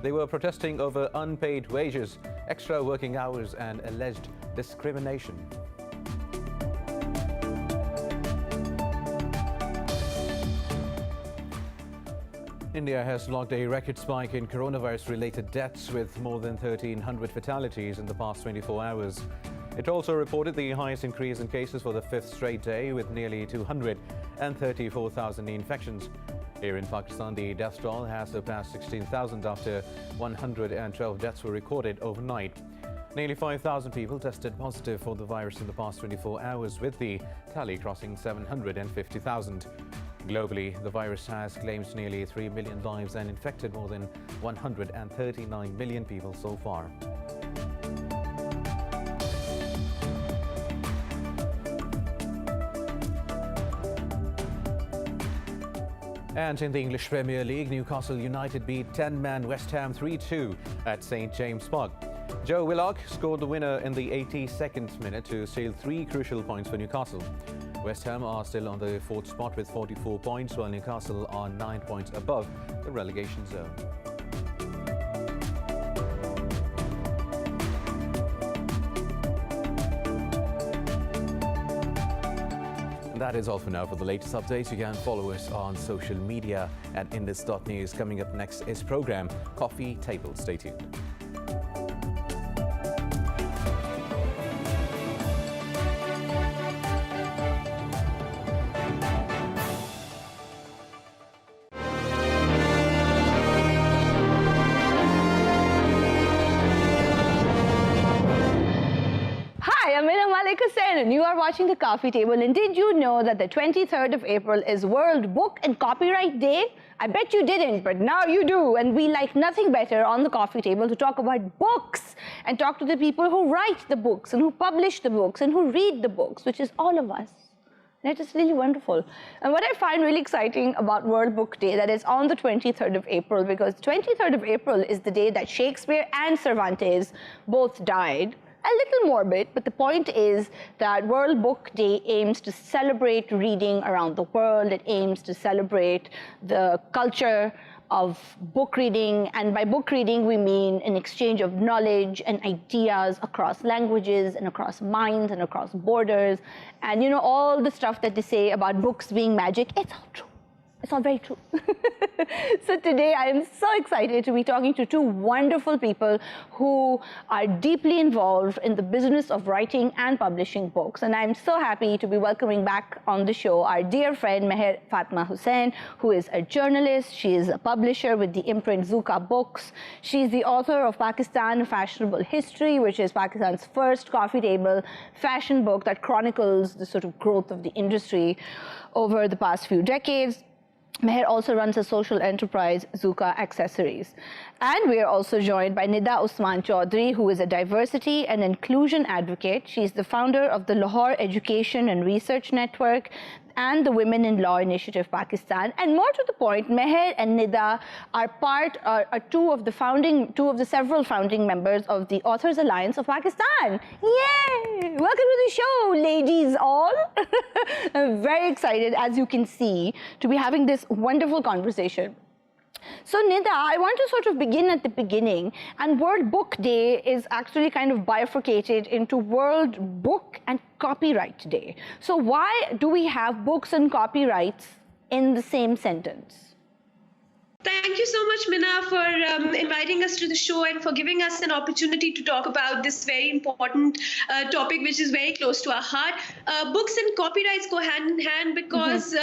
They were protesting over unpaid wages, extra working hours and alleged discrimination. India has logged a record spike in coronavirus-related deaths with more than 1,300 fatalities in the past 24 hours. It also reported the highest increase in cases for the fifth straight day, with nearly 234,000 new infections. Here in Pakistan, the death toll has surpassed 16,000 after 112 deaths were recorded overnight. Nearly 5,000 people tested positive for the virus in the past 24 hours, with the tally crossing 750,000. Globally, the virus has claimed nearly 3 million lives and infected more than 139 million people so far. And in the English Premier League, Newcastle United beat 10-man West Ham 3-2 at St James Park. Joe Willock scored the winner in the 82nd minute to seal 3 crucial points for Newcastle. West Ham are still on the 4th spot with 44 points, while Newcastle are 9 points above the relegation zone. And that is all for now. For the latest updates, you can follow us on social media at Indus.news. Coming up next is program Coffee Table. Stay tuned. And you are watching the Coffee Table. And did you know that the 23rd of April is World Book and Copyright Day? I bet you didn't, but now you do. And we like nothing better on the Coffee Table to talk about books and talk to the people who write the books and who publish the books and who read the books, which is all of us. And it is really wonderful. And what I find really exciting about World Book Day, that is on the 23rd of April, because 23rd of April is the day that Shakespeare and Cervantes both died. A little morbid, but the point is that World Book Day aims to celebrate reading around the world. It aims to celebrate the culture of book reading, and by book reading we mean an exchange of knowledge and ideas across languages and across minds and across borders. And you know, all the stuff that they say about books being magic, it's all true. It's all very true. So today I am so excited to be talking to two wonderful people who are deeply involved in the business of writing and publishing books. And I'm so happy to be welcoming back on the show our dear friend Meher Fatma Hussain, who is a journalist. She is a publisher with the imprint Zuka Books. She's the author of Pakistan Fashionable History, which is Pakistan's first coffee table fashion book that chronicles the sort of growth of the industry over the past few decades. Meher also runs a social enterprise, Zuka Accessories. And we are also joined by Nida Usman Chaudhry, who is a diversity and inclusion advocate. She's the founder of the Lahore Education and Research Network and the Women in Law Initiative Pakistan. And more to the point, Meher and Nida are two of the several founding members of the Authors Alliance of Pakistan. Yay! Welcome to the show, ladies all. I'm very excited, as you can see, to be having this wonderful conversation. So Nida, I want to sort of begin at the beginning, and World Book Day is actually kind of bifurcated into World Book and Copyright Day. So why do we have books and copyrights in the same sentence? Thank you so much, Mina, for inviting us to the show and for giving us an opportunity to talk about this very important topic, which is very close to our heart. Books and copyrights go hand in hand because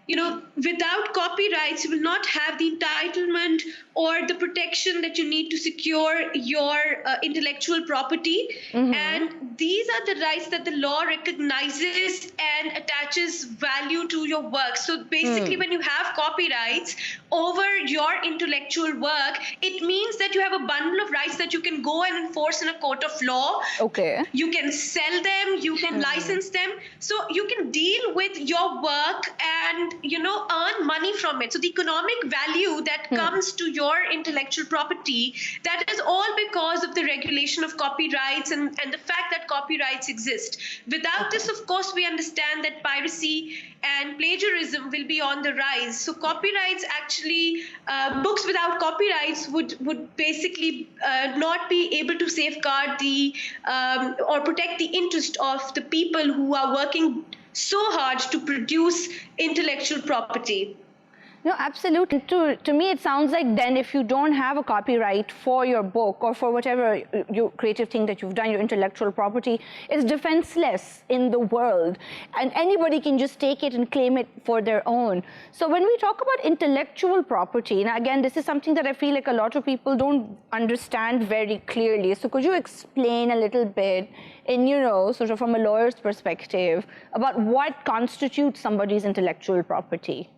you know, without copyrights, you will not have the entitlement or the protection that you need to secure your intellectual property. And these are the rights that the law recognizes and attaches value to your work. So basically, when you have copyrights over your intellectual work, it means that you have a bundle of rights that you can go and enforce in a court of law. Okay. You can sell them, you can license them. So you can deal with your work and, you know, earn money from it. So the economic value that comes to your intellectual property, that is all because of the regulation of copyrights and the fact that copyrights exist. Without this, of course, we understand that piracy and plagiarism will be on the rise. So copyrights actually, books without copyrights would basically not be able to safeguard the or protect the interest of the people who are working so hard to produce intellectual property. No, absolutely. To me, it sounds like then if you don't have a copyright for your book or for whatever your creative thing that you've done, your intellectual property, it's defenseless in the world. And anybody can just take it and claim it for their own. So when we talk about intellectual property, and again, this is something that I feel like a lot of people don't understand very clearly. So could you explain a little bit in, sort of from a lawyer's perspective about what constitutes somebody's intellectual property?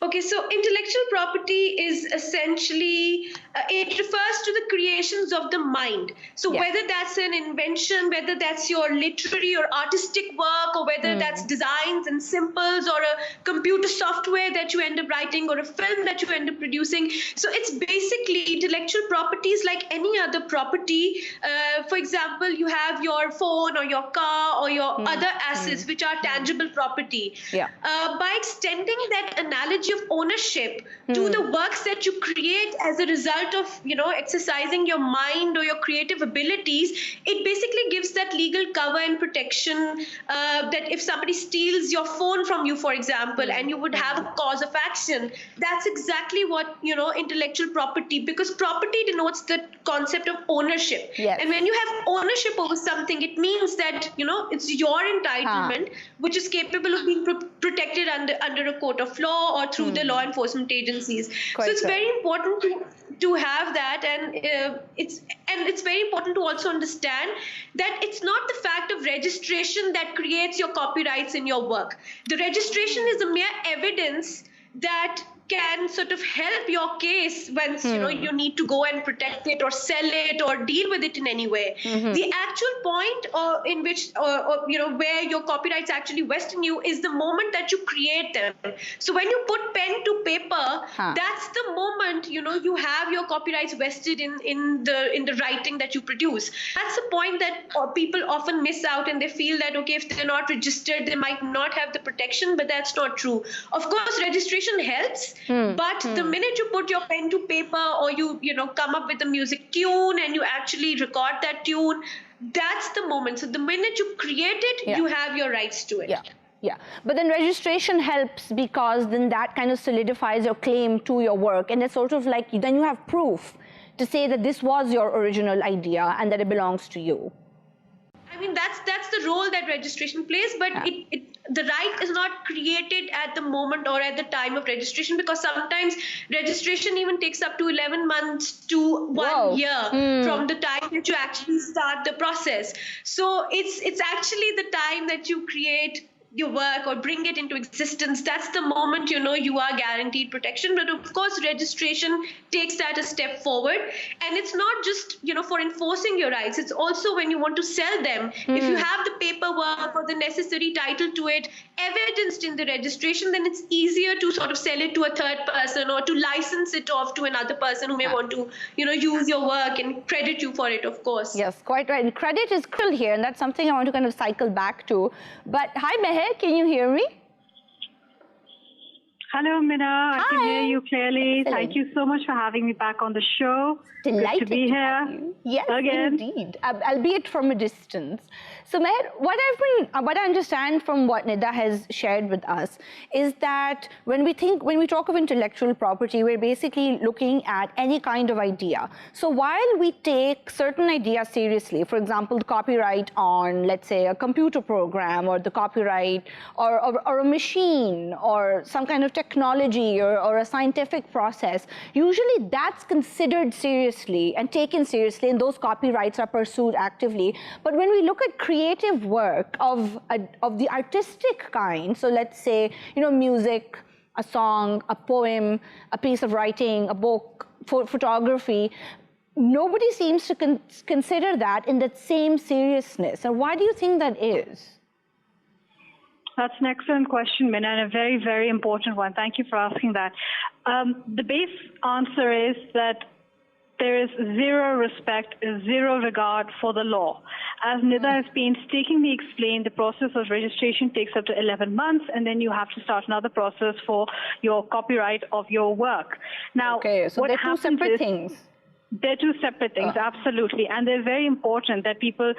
Okay, so intellectual property is essentially, it refers to the creations of the mind. So whether that's an invention, whether that's your literary or artistic work, or whether that's designs and symbols, or a computer software that you end up writing, or a film that you end up producing. So it's basically intellectual properties like any other property. For example, you have your phone or your car or your other assets, which are tangible property. By extending that analogy of ownership to the works that you create as a result of exercising your mind or your creative abilities, it basically gives that legal cover and protection that if somebody steals your phone from you, for example, and you would have a cause of action, that's exactly what intellectual property, because property denotes the concept of ownership. And when you have ownership over something, it means that it's your entitlement which is capable of being protected under a court of law or through the law enforcement agencies. So it's very important to have that, and it's very important to also understand that it's not the fact of registration that creates your copyrights in your work. The registration is a mere evidence that can sort of help your case when you need to go and protect it or sell it or deal with it in any way. The actual point in which where your copyrights actually vest in you is the moment that you create them. So when you put pen to paper, that's the moment you have your copyrights vested in the writing that you produce. That's the point that people often miss out, and they feel that if they're not registered, they might not have the protection, but that's not true. Of course, registration helps. But the minute you put your pen to paper, or you come up with a music tune and you actually record that tune, that's the moment. So the minute you create it, you have your rights to it. But then registration helps because then that kind of solidifies your claim to your work, and it's sort of like then you have proof to say that this was your original idea and that it belongs to you. I mean, that's the role that registration plays, but the right is not created at the moment or at the time of registration, because sometimes registration even takes up to 11 months to 1 year from the time that you actually start the process. So it's actually the time that you create your work or bring it into existence. That's the moment you are guaranteed protection. But of course, registration takes that a step forward, and it's not just for enforcing your rights. It's also when you want to sell them. If you have the paperwork or the necessary title to it evidenced in the registration, then it's easier to sort of sell it to a third person or to license it off to another person who may want to use your work and credit you for it, of course. Yes, quite right. And credit is crucial here, and that's something I want to kind of cycle back to. But hi, Meher, can you hear me? Hello, Mina. I can hear you clearly. Excellent. Thank you so much for having me back on the show. Delighted Good to be here. Yes, again. Indeed, albeit from a distance. So, Meher, what I understand from what Nida has shared with us is that when we talk of intellectual property, we're basically looking at any kind of idea. So while we take certain ideas seriously, for example, the copyright on, let's say, a computer program, or the copyright or a machine, or some kind of technology, or a scientific process, usually that's considered seriously and taken seriously, and those copyrights are pursued actively. But when we look at creative work of the artistic kind, so let's say, music, a song, a poem, a piece of writing, a book, photography, nobody seems to consider that in that same seriousness. And why do you think that is? That's an excellent question, Mina, and a very, very important one. Thank you for asking that. The base answer is that there is zero respect, zero regard for the law. As Nida has painstakingly explained, the process of registration takes up to 11 months, and then you have to start another process for your copyright of your work. Now, so they're two separate things. They're two separate things, absolutely. And they're very important that people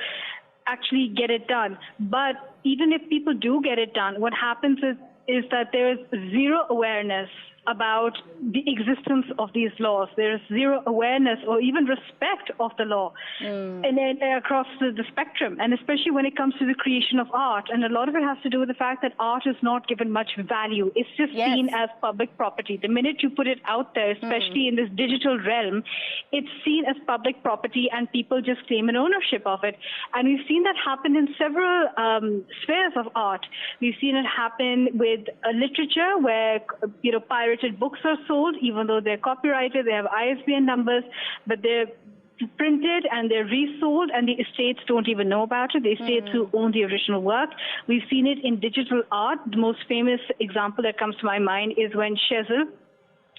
actually get it done. But even if people do get it done, what happens is is that there is zero awareness about the existence of these laws. There is zero awareness or even respect of the law and across the spectrum, and especially when it comes to the creation of art. And a lot of it has to do with the fact that art is not given much value. It's just seen as public property. The minute you put it out there, especially in this digital realm, it's seen as public property and people just claim an ownership of it. And we've seen that happen in several spheres of art. We've seen it happen with literature where, pirated books are sold, even though they're copyrighted, they have ISBN numbers, but they're printed and they're resold, and the estates don't even know about it. The estates who own the original work. We've seen it in digital art. The most famous example that comes to my mind is when Shezil,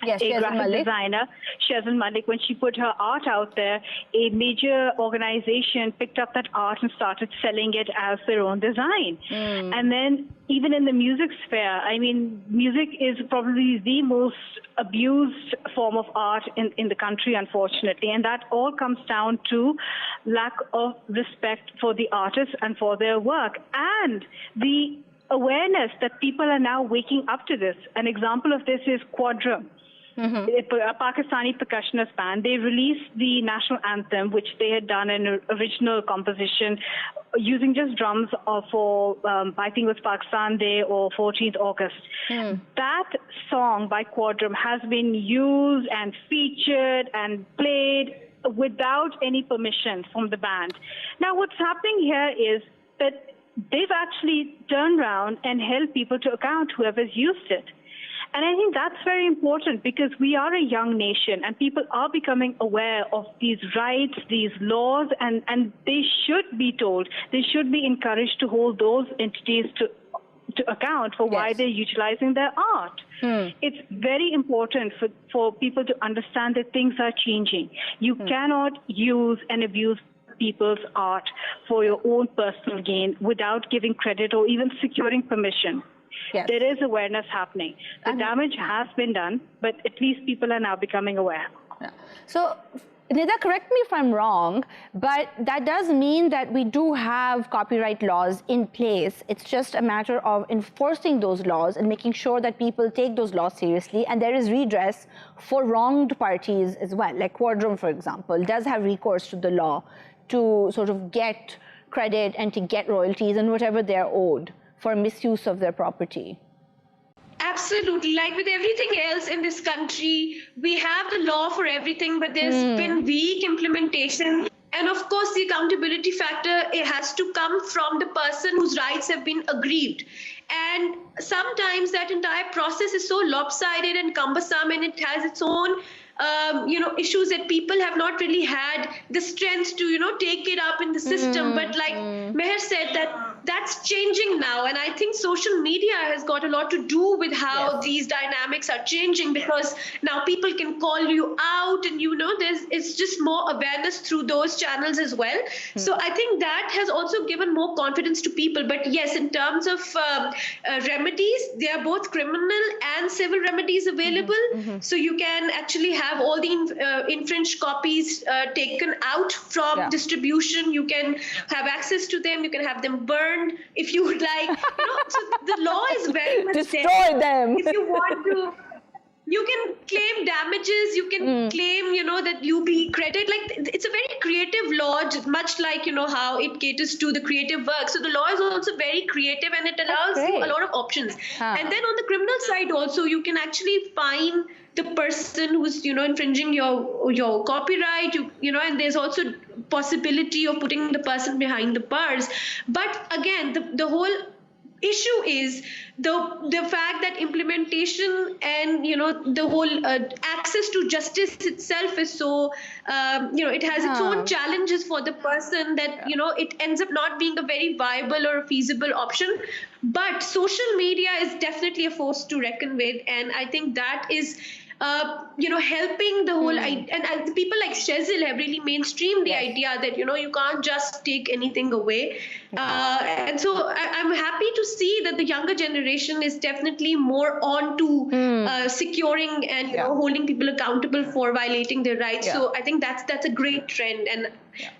a graphic designer, Shezil Malik, when she put her art out there, a major organization picked up that art and started selling it as their own design. And then even in the music sphere, I mean, music is probably the most abused form of art in the country, unfortunately. And that all comes down to lack of respect for the artists and for their work. And the awareness that people are now waking up to this. An example of this is Quadrum. A Pakistani percussionist band. They released the national anthem, which they had done an original composition using just drums for, I think it was Pakistan Day or 14th August. That song by Quadrum has been used and featured and played without any permission from the band. Now, what's happening here is that they've actually turned around and held people to account, whoever's used it. And I think that's very important because we are a young nation and people are becoming aware of these rights, these laws, and they should be told, they should be encouraged to hold those entities to account for why they're utilizing their art. It's very important for people to understand that things are changing. You cannot use and abuse people's art for your own personal gain without giving credit or even securing permission. There is awareness happening. The damage has been done, but at least people are now becoming aware. So, Nida, correct me if I'm wrong, but that does mean that we do have copyright laws in place. It's just a matter of enforcing those laws and making sure that people take those laws seriously, and there is redress for wronged parties as well. Like Quadrum, for example, does have recourse to the law to sort of get credit and to get royalties and whatever they're owed for misuse of their property. Absolutely. Like with everything else in this country, we have the law for everything, but there's been weak implementation. And of course, the accountability factor, it has to come from the person whose rights have been aggrieved. And sometimes that entire process is so lopsided and cumbersome, and it has its own issues that people have not really had the strength to, take it up in the system. But like Meher said, that's changing now. And I think social media has got a lot to do with how these dynamics are changing, because now people can call you out and, it's just more awareness through those channels as well. So I think that has also given more confidence to people. But yes, in terms of remedies, there are both criminal and civil remedies available. So you can actually have all the infringed copies taken out from distribution. You can have access to them. You can have them burned if you would like. So the law is very much destroy them. If you want to, you can claim damages. You can claim, that you be credited. Like, it's a very creative law, much like, how it caters to the creative work. So the law is also very creative, and it allows you a lot of options. And then on the criminal side also, you can actually fine the person who's, infringing your copyright, and there's also possibility of putting the person behind the bars. But again, the whole issue is the fact that implementation and the whole access to justice itself is so it has its own challenges for the person that it ends up not being a very viable or a feasible option. But social media is definitely a force to reckon with, and I think that is helping the whole, and people like Shezil have really mainstreamed the idea that, you can't just take anything away. And so I'm happy to see that the younger generation is definitely more on to securing and holding people accountable for violating their rights. So I think that's a great trend. And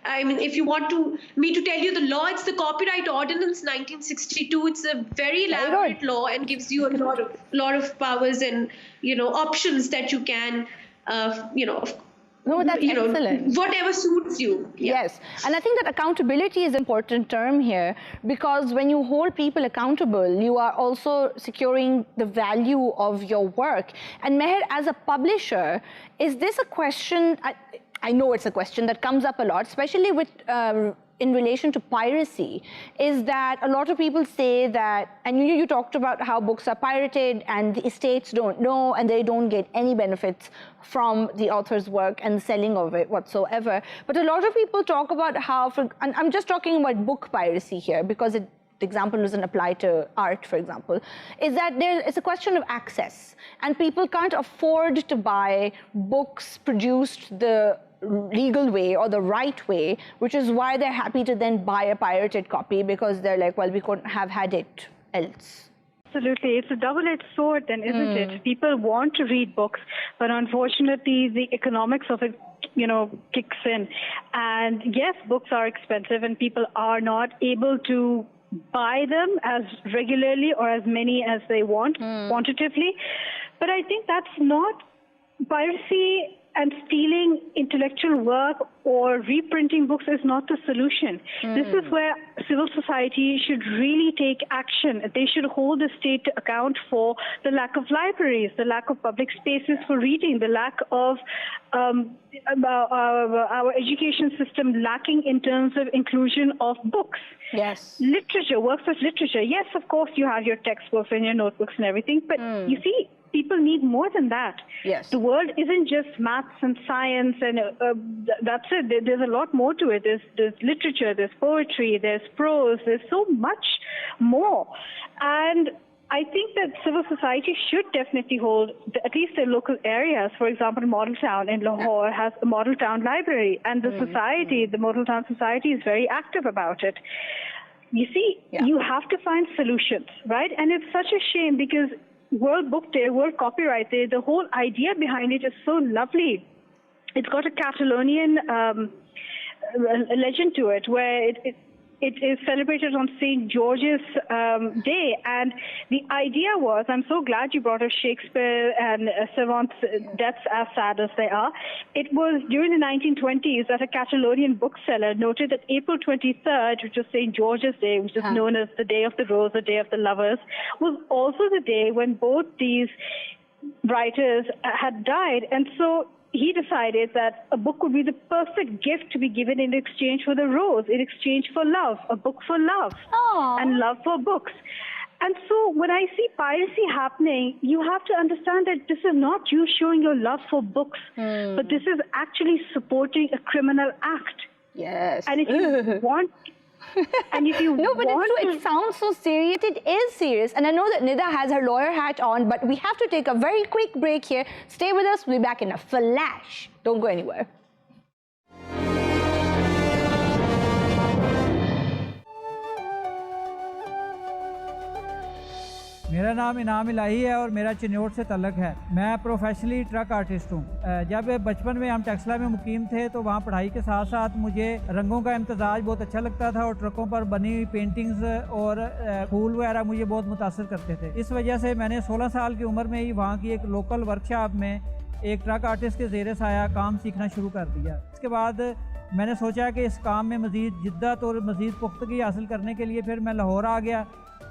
I mean, if you want me to tell you the law, it's the Copyright Ordinance 1962. It's a very elaborate law and gives you a lot of powers and options that you can No, that's excellent. Whatever suits you. Yes. And I think that accountability is an important term here, because when you hold people accountable, you are also securing the value of your work. And Meher, as a publisher, is this a question, I know it's a question that comes up a lot, especially with in relation to piracy, is that a lot of people say that, and you talked about how books are pirated and the estates don't know and they don't get any benefits from the author's work and the selling of it whatsoever. But a lot of people talk about how, and I'm just talking about book piracy here because the example doesn't apply to art, for example, is that it's a question of access, and people can't afford to buy books produced the legal way or the right way, which is why they're happy to then buy a pirated copy, because they're like, well, we couldn't have had it else. Absolutely. It's a double-edged sword then, isn't it? People want to read books, but unfortunately the economics of it, kicks in. And yes, books are expensive and people are not able to buy them as regularly or as many as they want, quantitatively. But I think that's not piracy, and stealing intellectual work or reprinting books is not the solution. This is where civil society should really take action. They should hold the state to account for the lack of libraries, the lack of public spaces for reading, the lack of our education system lacking in terms of inclusion of books. Yes. Literature, works of literature. Yes, of course, you have your textbooks and your notebooks and everything, but you see, people need more than that. Yes. The world isn't just maths and science and that's it. There's a lot more to it. There's literature, there's poetry, there's prose, there's so much more. And I think that civil society should definitely hold at least their local areas. For example, Model Town in Lahore has a Model Town library, and the society, the Model Town Society, is very active about it. You see, you have to find solutions, right? And it's such a shame because World Book Day, World Copyright Day, the whole idea behind it is so lovely. It's got a Catalonian legend to it, where it is celebrated on St. George's Day. And the idea was, I'm so glad you brought up Shakespeare and Cervantes' deaths, as sad as they are. It was during the 1920s that a Catalonian bookseller noted that April 23rd, which was St. George's Day, which is known as the Day of the Rose, the Day of the Lovers, was also the day when both these writers had died. And so he decided that a book would be the perfect gift to be given in exchange for the rose, in exchange for love, a book for love, and love for books. And so when I see piracy happening, you have to understand that this is not you showing your love for books, but this is actually supporting a criminal act. Yes. And if you want... And if you no, but it sounds so serious. It is serious. And I know that Nida has her lawyer hat on, but we have to take a very quick break here. Stay with us. We'll be back in a flash. Don't go anywhere. मेरा नाम इनाम इलाही है और मेरा चिन्योट से तल्लक है। मैं professionally truck artist हूँ। जब बचपन में हम टेक्सला में मुकीम थे तो वहाँ पढ़ाई के साथ साथ मुझे रंगों का इम्तजाज बहुत अच्छा लगता था और ट्रकों पर बनी हुई पेंटिंग्स और फूल वगैरह मुझे बहुत मुतासर करते थे। इस वजह से मैंने 16 साल की उम्र में ही वहाँ की एक लोकल वर्कशॉप में एक ट्रक आर्टिस्ट के ज़ेरे साया काम सीखना शुरू कर दिया। इसके बाद मैंने सोचा कि इस काम में मज़ीद जिद्दत और मज़ीद पुख्तगी हासिल करने के लिए फिर मैं लाहौर आ गया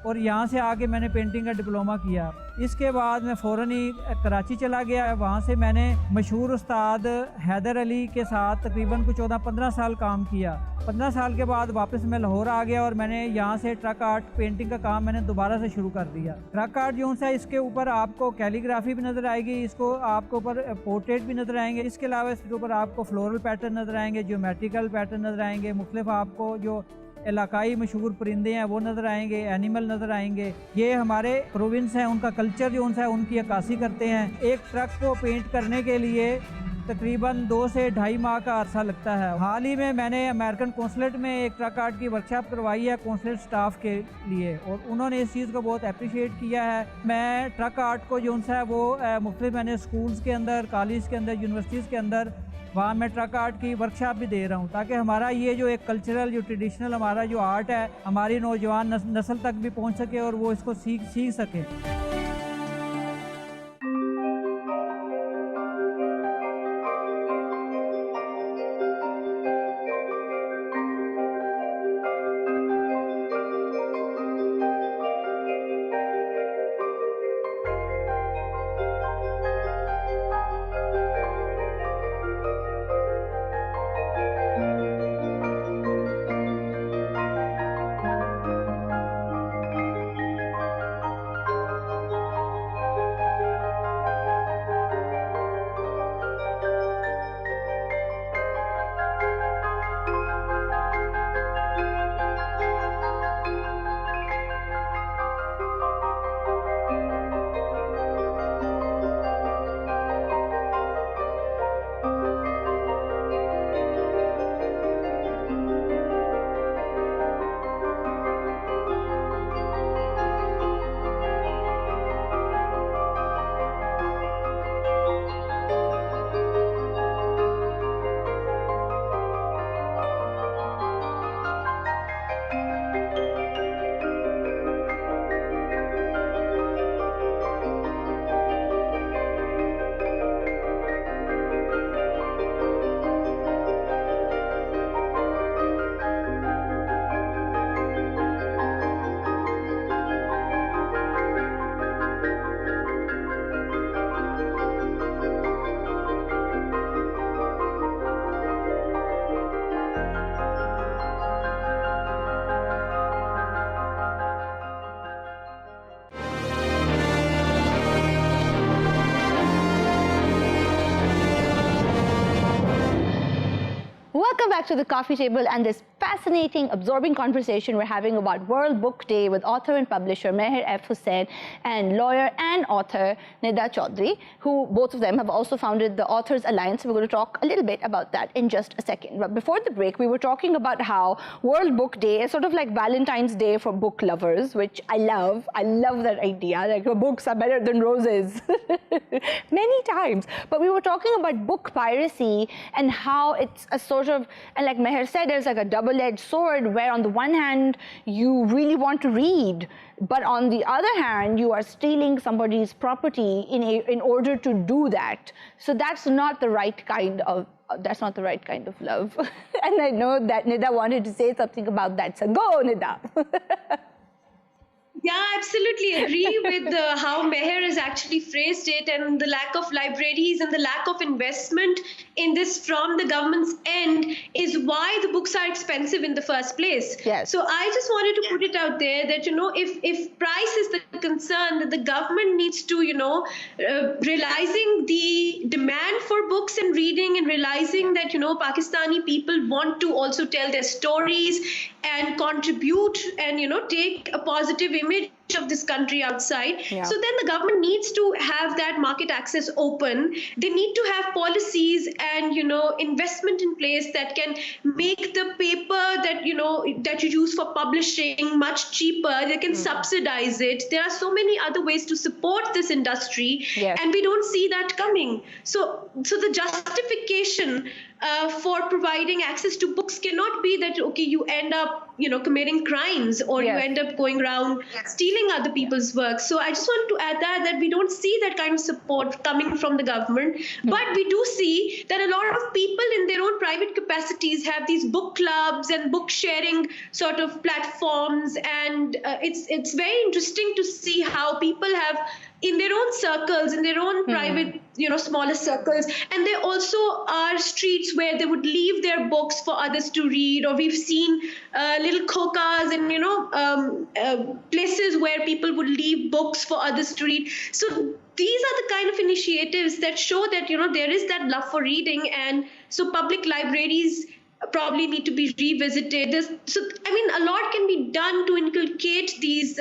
और यहाँ से आके मैंने पेंटिंग का डिप्लोमा किया। इसके बाद मैं फ़ौरन ही कराची चला गया। वहाँ से मैंने मशहूर उस्ताद हैदर अली के साथ तकरीबन कुछ 14-15 साल काम किया। 15 साल के बाद वापस मैं लाहौर आ गया और मैंने यहाँ से ट्रक आर्ट पेंटिंग का काम मैंने दोबारा से शुरू कर दिया। ट्रक आर्ट जो सा इसके ऊपर आपको कैलीग्राफी भी नज़र आएगी, इसको आपके ऊपर पोर्ट्रेट भी नज़र आएंगे। इसके अलावा इसके ऊपर आपको फ्लोरल पैटर्न नज़र आएंगे, ज्योमेट्रिकल पैटर्न नज़र आएंगे, मुख्तलिफ आपको जो इलाकाई मशहूर परिंदे हैं वो नज़र आएंगे, एनिमल नज़र आएंगे। ये हमारे प्रोविंस हैं, उनका कल्चर जो उनसा है उनकी अक्कासी करते हैं। एक ट्रक को पेंट करने के लिए तकरीबन 2 से 2.5 माह का अरसा लगता है। हाल ही में मैंने अमेरिकन कौंसलेट में एक ट्रक आर्ट की वर्कशॉप करवाई है कौंसलेट स्टाफ के लिए और उन्होंने इस चीज़ को बहुत अप्रिशिएट किया है। मैं ट्रक आर्ट को जो उनसा है वो मुख्तलिफ मैंने स्कूल्स के अंदर, कॉलेज के अंदर, यूनिवर्सिटीज़ के अंदर वहाँ मैं ट्रक आर्ट की वर्कशॉप भी दे रहा हूँ, ताकि हमारा ये जो एक कल्चरल, जो ट्रेडिशनल हमारा जो आर्ट है, हमारी नौजवान नस्ल तक भी पहुँच सके और वो इसको सीख सके। Welcome back to the coffee table and this fascinating, absorbing conversation we're having about World Book Day with author and publisher Meher F. Hussain and lawyer and author Nida Chaudhary, who both of them have also founded the Authors Alliance. We're going to talk a little bit about that in just a second. But before the break, we were talking about how World Book Day is sort of like Valentine's Day for book lovers, which I love. I love that idea. Like, books are better than roses. Many times. But we were talking about book piracy and how it's a sort of, and like Meher said, there's like a double-edged sword where on the one hand, you really want to read, but on the other hand, you are stealing somebody's property in order to do that. So that's not the right kind of love. And I know that Nida wanted to say something about that. So go, Nida. Yeah, absolutely agree with how Meher has actually phrased it, and the lack of libraries and the lack of investment in this from the government's end is why the books are expensive in the first place. Yes. So I just wanted to put it out there that, if price is the concern, that the government needs to, realizing the demand for books and reading, and realizing that, Pakistani people want to also tell their stories and contribute and, take a positive image of this country outside. Yeah. So then the government needs to have that market access open. They need to have policies and, investment in place that can make the paper that, that you use for publishing much cheaper. They can subsidize it. There are so many other ways to support this industry, Yes. and we don't see that coming. So the justification for providing access to books cannot be that, okay, you end up, committing crimes, or Yes. you end up going around stealing other people's work. So I just wanted to add that we don't see that kind of support coming from the government. But we do see that a lot of people in their own private capacities have these book clubs and book sharing sort of platforms. And it's very interesting to see how people have, in their own circles, in their own private, smaller circles. And there also are streets where they would leave their books for others to read, or we've seen little khokas and, places where people would leave books for others to read. So these are the kind of initiatives that show that, there is that love for reading. And so public libraries probably need to be revisited. A lot can be done to inculcate these,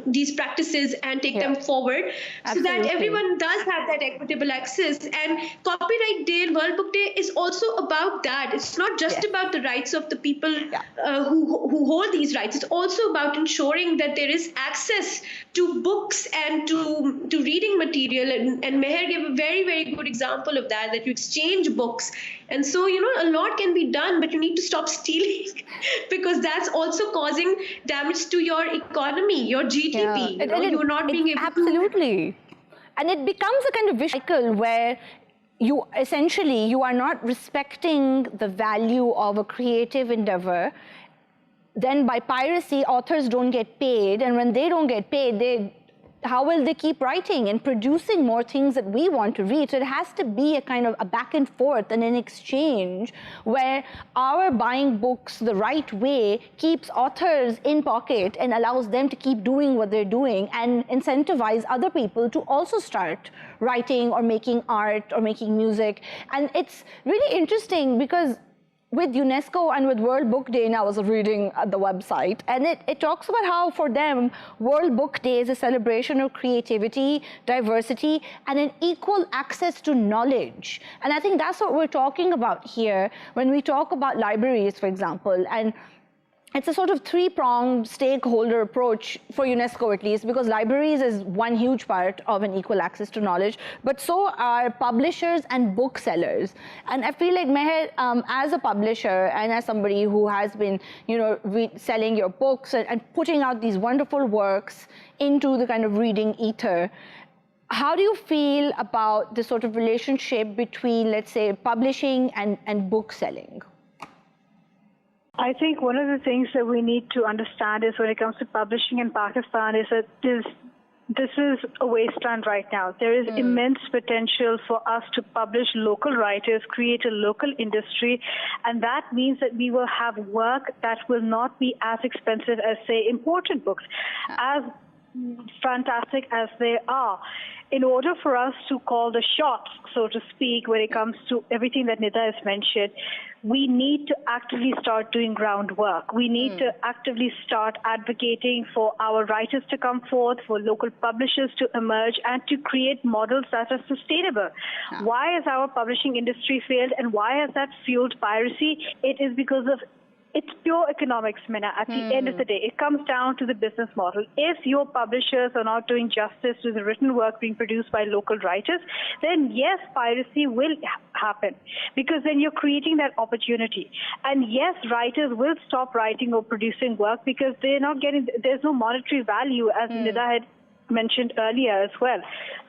these practices and take them forward, so that everyone does have that equitable access. And Copyright Day and World Book Day is also about that. It's not just about the rights of the people who hold these rights. It's also about ensuring that there is access to books and to reading material. And Meher gave a very, very good example of that you exchange books. And so, a lot can be done, but you need to stop stealing because that's also causing damage to your economy, your GDP. You're not being able to... And it becomes a kind of vicious cycle where you are not respecting the value of a creative endeavor. Then by piracy, authors don't get paid. And when they don't get paid, how will they keep writing and producing more things that we want to read? So it has to be a kind of a back and forth and an exchange where our buying books the right way keeps authors in pocket and allows them to keep doing what they're doing and incentivize other people to also start writing or making art or making music. And it's really interesting because with UNESCO and with World Book Day, and I was reading the website, and it talks about how for them, World Book Day is a celebration of creativity, diversity, and an equal access to knowledge. And I think that's what we're talking about here when we talk about libraries, for example. And it's a sort of three-pronged stakeholder approach for UNESCO, at least, because libraries is one huge part of an equal access to knowledge, but so are publishers and booksellers. And I feel like, Meher, as a publisher and as somebody who has been, selling your books and putting out these wonderful works into the kind of reading ether, how do you feel about the sort of relationship between, let's say, publishing and bookselling? I think one of the things that we need to understand is when it comes to publishing in Pakistan is that this is a wasteland right now. There is immense potential for us to publish local writers, create a local industry, and that means that we will have work that will not be as expensive as, say, imported books, as fantastic as they are. In order for us to call the shots, so to speak, when it comes to everything that Nida has mentioned, we need to actively start doing groundwork. We need to actively start advocating for our writers to come forth, for local publishers to emerge, and to create models that are sustainable. Why has our publishing industry failed, and why has that fueled piracy? It is because of it's pure economics, Mina. At the end of the day, it comes down to the business model. If your publishers are not doing justice to the written work being produced by local writers, then yes, piracy will happen, because then you're creating that opportunity. And yes, writers will stop writing or producing work because they're not getting, there's no monetary value, as Nida had mentioned earlier as well.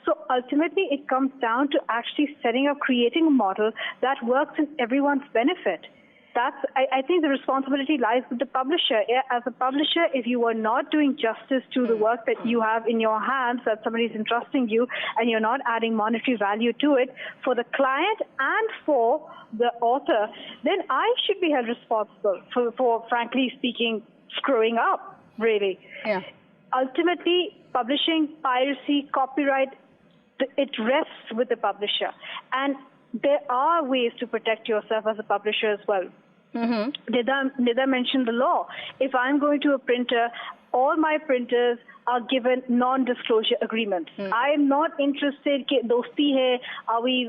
So ultimately, it comes down to actually setting up, creating a model that works in everyone's benefit. I think the responsibility lies with the publisher. As a publisher, if you are not doing justice to the work that you have in your hands, that somebody is entrusting you, and you're not adding monetary value to it, for the client and for the author, then I should be held responsible for frankly speaking, screwing up, really. Yeah. Ultimately, publishing, piracy, copyright, it rests with the publisher. And there are ways to protect yourself as a publisher as well. Nida mentioned the law. If I'm going to a printer, all my printers are given non-disclosure agreements. I am not interested, dosti hai, are we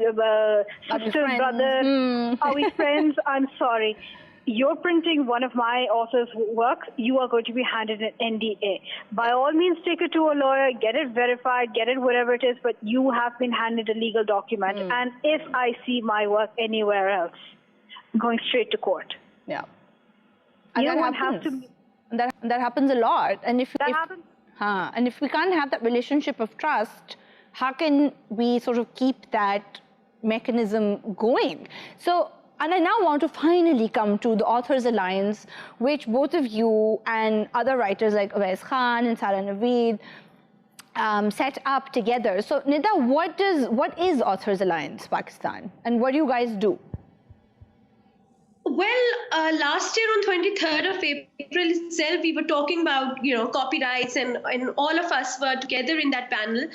sister, brother, are we friends? I'm sorry. You're printing one of my author's works, you are going to be handed an NDA. By all means, take it to a lawyer, get it verified, get it whatever it is, but you have been handed a legal document. And if I see my work anywhere else, I'm going straight to court. Yeah. And that happens. That happens a lot. And if we can't have that relationship of trust, how can we sort of keep that mechanism going? So, and I now want to finally come to the Authors Alliance, which both of you and other writers like Awais Khan and Sara Naveed set up together. So Nida, what is Authors Alliance Pakistan, and what do you guys do? Well, last year on 23rd of April itself, we were talking about, copyrights, and all of us were together in that panel.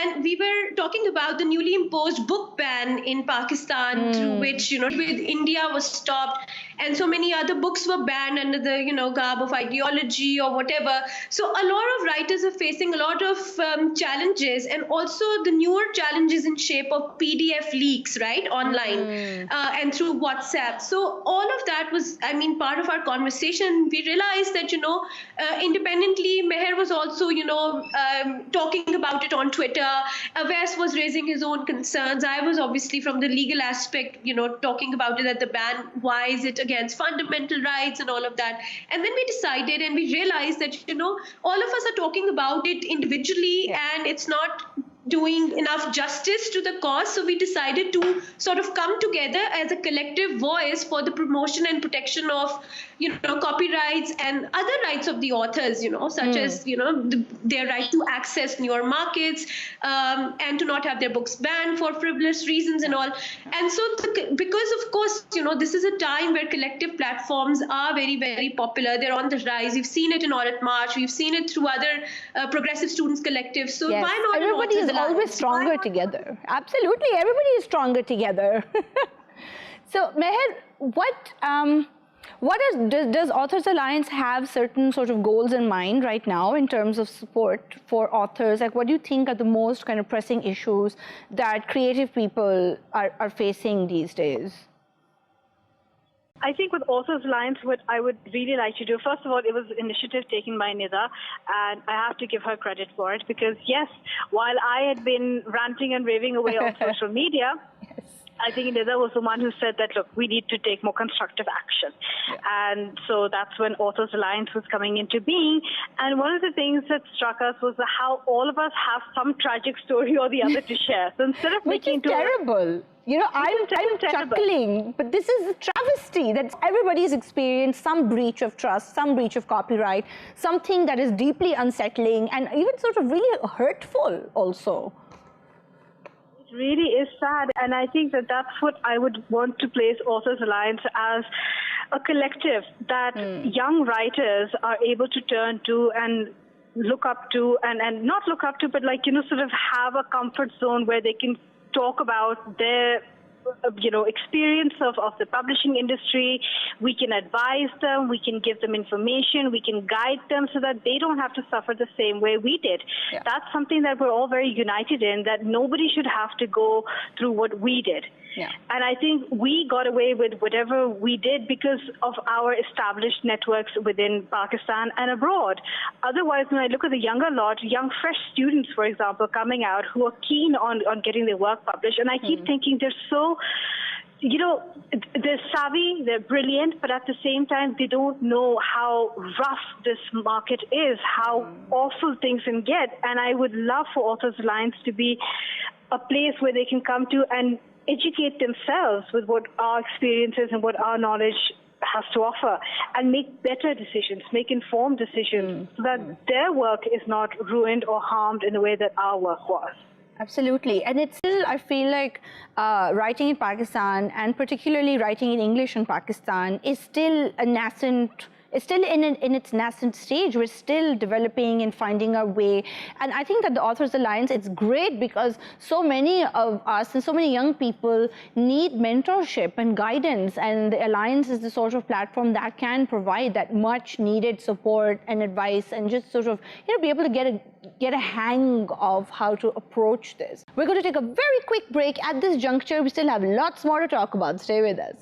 And we were talking about the newly imposed book ban in Pakistan, through which, with India was stopped, and so many other books were banned under the, garb of ideology or whatever. So a lot of writers are facing a lot of challenges, and also the newer challenges in shape of PDF leaks, right, online and through WhatsApp. So all of that was, part of our conversation. We realized that, independently, Meher was also, talking about it on Twitter. Avais was raising his own concerns. I was obviously from the legal aspect, talking about it, that the ban, why is it against fundamental rights and all of that. And then we decided, and we realized that, all of us are talking about it individually, and it's not doing enough justice to the cause. So we decided to sort of come together as a collective voice for the promotion and protection of, copyrights and other rights of the authors, such as, their right to access newer markets, and to not have their books banned for frivolous reasons and all. And so because of course, this is a time where collective platforms are very, very popular. They're on the rise. We've seen it in Aurat March. We've seen it through other progressive students collectives. So yes. why not? Everybody is always stronger together. Absolutely. Everybody is stronger together. So Meher, does Authors Alliance have certain sort of goals in mind right now in terms of support for authors? Like, what do you think are the most kind of pressing issues that creative people are facing these days? I think with Authors Alliance, what I would really like to do, first of all, it was an initiative taken by Nida, and I have to give her credit for it, because yes, while I had been ranting and raving away on social media, I think Nida was the one who said that, look, we need to take more constructive action. And so that's when Authors Alliance was coming into being. And one of the things that struck us was how all of us have some tragic story or the other to share. So instead of making it terrible. I'm chuckling, but this is a travesty that everybody's experienced some breach of trust, some breach of copyright, something that is deeply unsettling and even sort of really hurtful also. Really is sad, and I think that that's what I would want to place Authors Alliance as, a collective that young writers are able to turn to and look up to, and not look up to, but sort of have a comfort zone where they can talk about their experience of the publishing industry. We can advise them, we can give them information, we can guide them so that they don't have to suffer the same way we did. Yeah. That's something that we're all very united in, that nobody should have to go through what we did. Yeah. And I think we got away with whatever we did because of our established networks within Pakistan and abroad. Otherwise, when I look at the younger lot, young fresh students, for example, coming out who are keen on getting their work published, and I keep thinking they're so, they're savvy, they're brilliant, but at the same time, they don't know how rough this market is, how awful things can get. And I would love for Authors Alliance to be a place where they can come to and educate themselves with what our experiences and what our knowledge has to offer, and make better decisions, make informed decisions, so that their work is not ruined or harmed in the way that our work was. Absolutely. And it's still, I feel like writing in Pakistan, and particularly writing in English in Pakistan, is still a nascent, it's still in its nascent stage. We're still developing and finding our way. And I think that the Authors Alliance, it's great because so many of us and so many young people need mentorship and guidance. And the Alliance is the sort of platform that can provide that much needed support and advice, and just sort of, be able to get a hang of how to approach this. We're going to take a very quick break at this juncture. We still have lots more to talk about. Stay with us.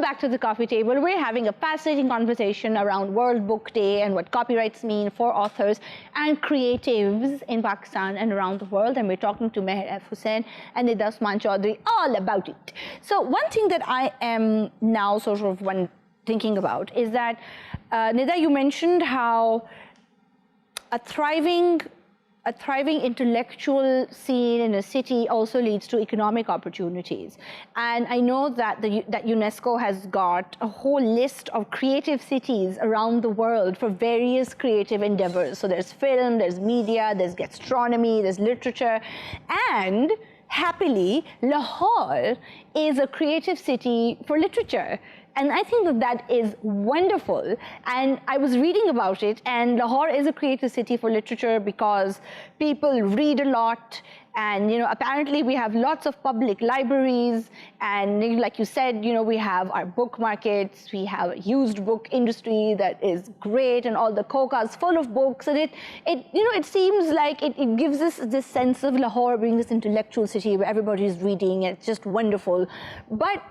back to the coffee table. We're having a fascinating conversation around World Book Day and what copyrights mean for authors and creatives in Pakistan and around the world. And we're talking to Meher F. Hussain and Nida Usman Chaudhry all about it. So one thing that I am now sort of thinking about is that, Nida, you mentioned how a thriving intellectual scene in a city also leads to economic opportunities. And I know that that UNESCO has got a whole list of creative cities around the world for various creative endeavors. So there's film, there's media, there's gastronomy, there's literature, and happily, Lahore is a creative city for literature. And I think that that is wonderful. And I was reading about it, and Lahore is a creative city for literature because people read a lot. And, you know, apparently we have lots of public libraries. And like you said, you know, we have our book markets. We have a used book industry that is great, and all the kokas full of books. And it seems like it gives us this sense of Lahore being this intellectual city where everybody is reading. It's just wonderful. But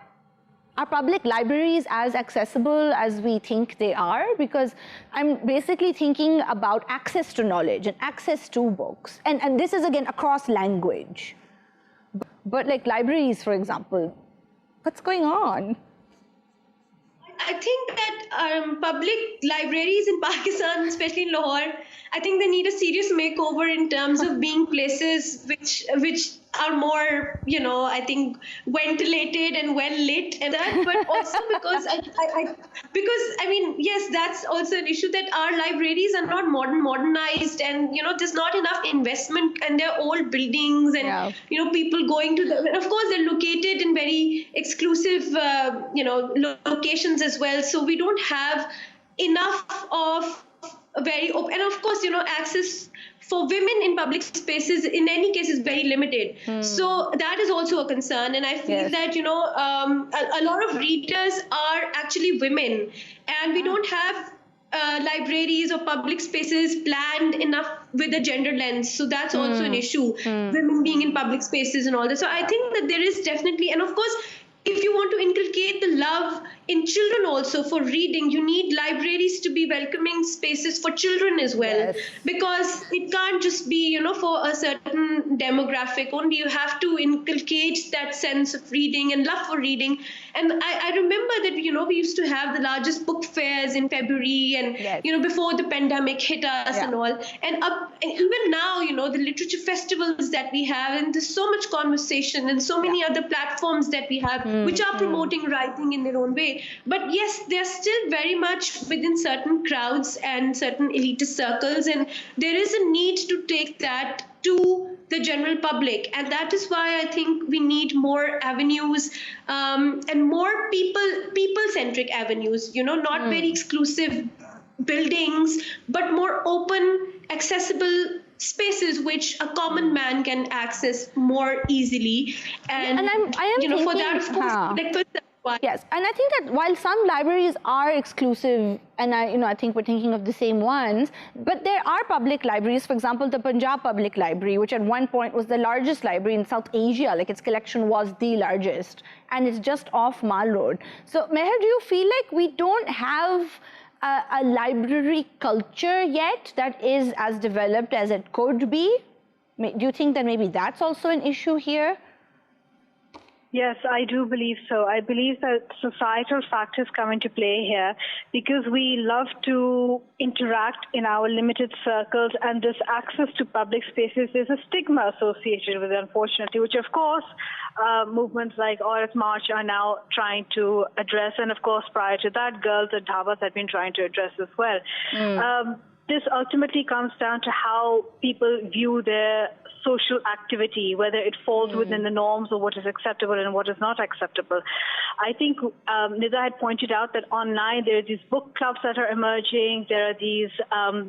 are public libraries as accessible as we think they are? Because I'm basically thinking about access to knowledge and access to books. And this is, again, across language. But like libraries, for example, what's going on? I think that public libraries in Pakistan, especially in Lahore, I think they need a serious makeover in terms of being places which are more, you know, I think ventilated and well lit, and that, but also because I mean, yes, that's also an issue that our libraries are not modernized, and you know, there's not enough investment, and they're old buildings, and you know, people going to them, and of course they're located in very exclusive, you know, locations as well. So we don't have enough of a very open, and of course, you know, access for women in public spaces in any case is very limited. So that is also a concern, and I feel that, you know, a lot of readers are actually women, and we don't have libraries or public spaces planned enough with a gender lens. So that's also an issue, women being in public spaces and all that. So I think that there is definitely, and of course, if you want to inculcate the love in children also for reading, you need libraries to be welcoming spaces for children as well, because it can't just be, you know, for a certain demographic only. You have to inculcate that sense of reading and love for reading. And I remember that, you know, we used to have the largest book fairs in February, and you know, before the pandemic hit us and all, and even now, you know, the literature festivals that we have, and there's so much conversation and so many other platforms that we have which are promoting writing in their own way. But yes, they're still very much within certain crowds and certain elitist circles, and there is a need to take that to the general public. And that is why I think we need more avenues and more people-centric avenues, you know, not very exclusive buildings, but more open, accessible spaces which a common man can access more easily. And I am you know, thinking, for that, of course, yes, and I think that while some libraries are exclusive, and I think we're thinking of the same ones, but there are public libraries. For example, the Punjab Public Library, which at one point was the largest library in South Asia, like its collection was the largest, and it's just off Mall Road. So, Meher, do you feel like we don't have a library culture yet that is as developed as it could be? Do you think that maybe that's also an issue here? Yes, I do believe so. I believe that societal factors come into play here because we love to interact in our limited circles, and this access to public spaces, there's a stigma associated with it, unfortunately, which of course movements like Aurat March are now trying to address, and of course prior to that, Girls at Dhabas had been trying to address as well. This ultimately comes down to how people view their social activity, whether it falls within the norms or what is acceptable and what is not acceptable. I think Nida had pointed out that online there are these book clubs that are emerging. There are these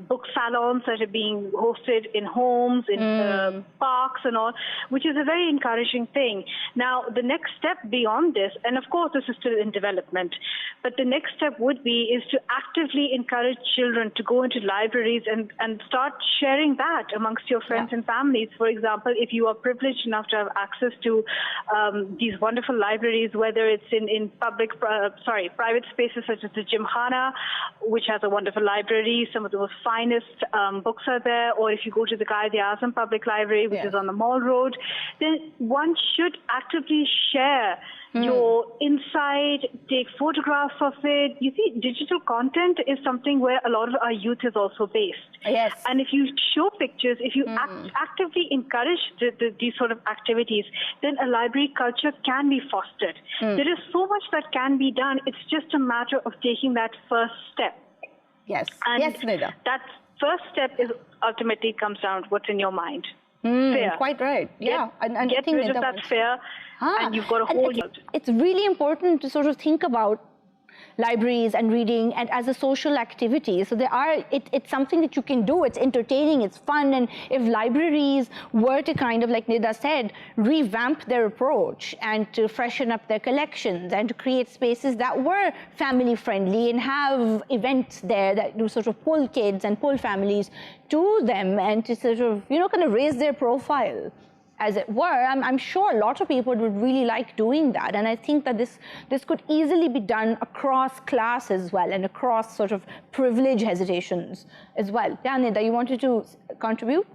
book salons that are being hosted in homes, in parks and all, which is a very encouraging thing. Now, the next step beyond this, and of course this is still in development, but the next step would be is to actively encourage children to go into libraries and start sharing that amongst your friends and families. for example, if you are privileged enough to have access to these wonderful libraries, whether it's in private spaces such as the Gymkhana, which has a wonderful library, some of the most finest books are there, or if you go to the Quaid-e-Azam Public Library, which is on the Mall Road, then one should actively share your insight, take photographs of it. You see, digital content is something where a lot of our youth is also based. Yes. And if you show pictures, if you actively encourage these sort of activities, then a library culture can be fostered. There is so much that can be done. It's just a matter of taking that first step. Yes. And yes, Nida. That first step is ultimately comes down to what's in your mind. Fear. Quite right. Yeah. And get rid of that fear, and you've got a whole... It's really important to sort of think about libraries and reading and as a social activity. So it's something that you can do. It's entertaining, it's fun. And if libraries were to kind of, like Nida said, revamp their approach and to freshen up their collections and to create spaces that were family friendly and have events there that do sort of pull kids and pull families to them and to sort of, kind of raise their profile, as it were, I'm sure a lot of people would really like doing that. And I think that this could easily be done across class as well and across sort of privilege hesitations as well. Yeah, Nida, you wanted to contribute?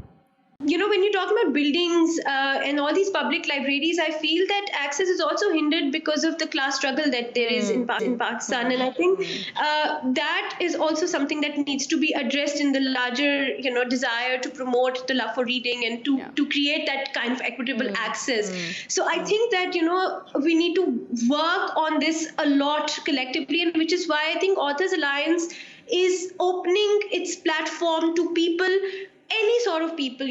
When you talk about buildings and all these public libraries, I feel that access is also hindered because of the class struggle that there is in Pakistan. And I think that is also something that needs to be addressed in the larger, desire to promote the love for reading and to create that kind of equitable access. So I think that, we need to work on this a lot collectively, and which is why I think Authors Alliance is opening its platform to people, any sort of people,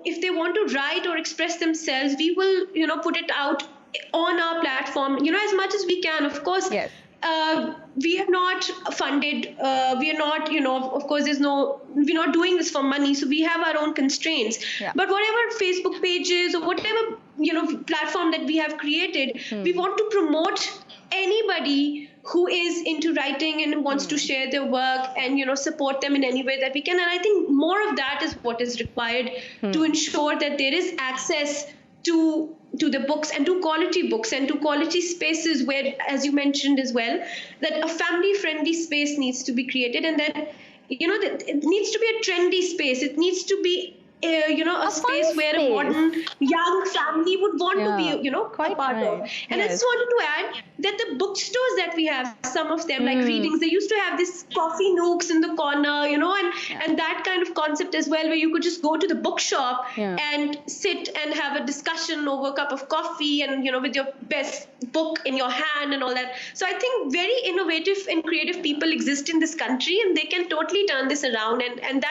if they want to write or express themselves, we will, put it out on our platform, as much as we can. Of course, yes. We are not funded. We are not, of course, we're not doing this for money. So we have our own constraints. Yeah. But whatever Facebook pages or whatever, platform that we have created, we want to promote anybody who is into writing and wants to share their work and, support them in any way that we can. And I think more of that is what is required to ensure that there is access to the books and to quality books and to quality spaces where, as you mentioned as well, that a family-friendly space needs to be created, and that, that it needs to be a trendy space. It needs to be a space where a modern young family would want to be, a part of. And I just wanted to add that the bookstores that we have, some of them like readings, they used to have this coffee nooks in the corner, and that kind of concept as well, where you could just go to the bookshop and sit and have a discussion over a cup of coffee and, with your best book in your hand and all that. So I think very innovative and creative people exist in this country, and they can totally turn this around. And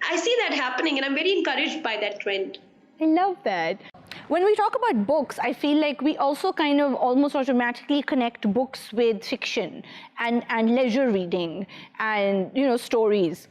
I see that happening, and I'm very encouraged by that trend. I love that. When we talk about books, I feel like we also kind of almost automatically connect books with fiction and leisure reading and, stories.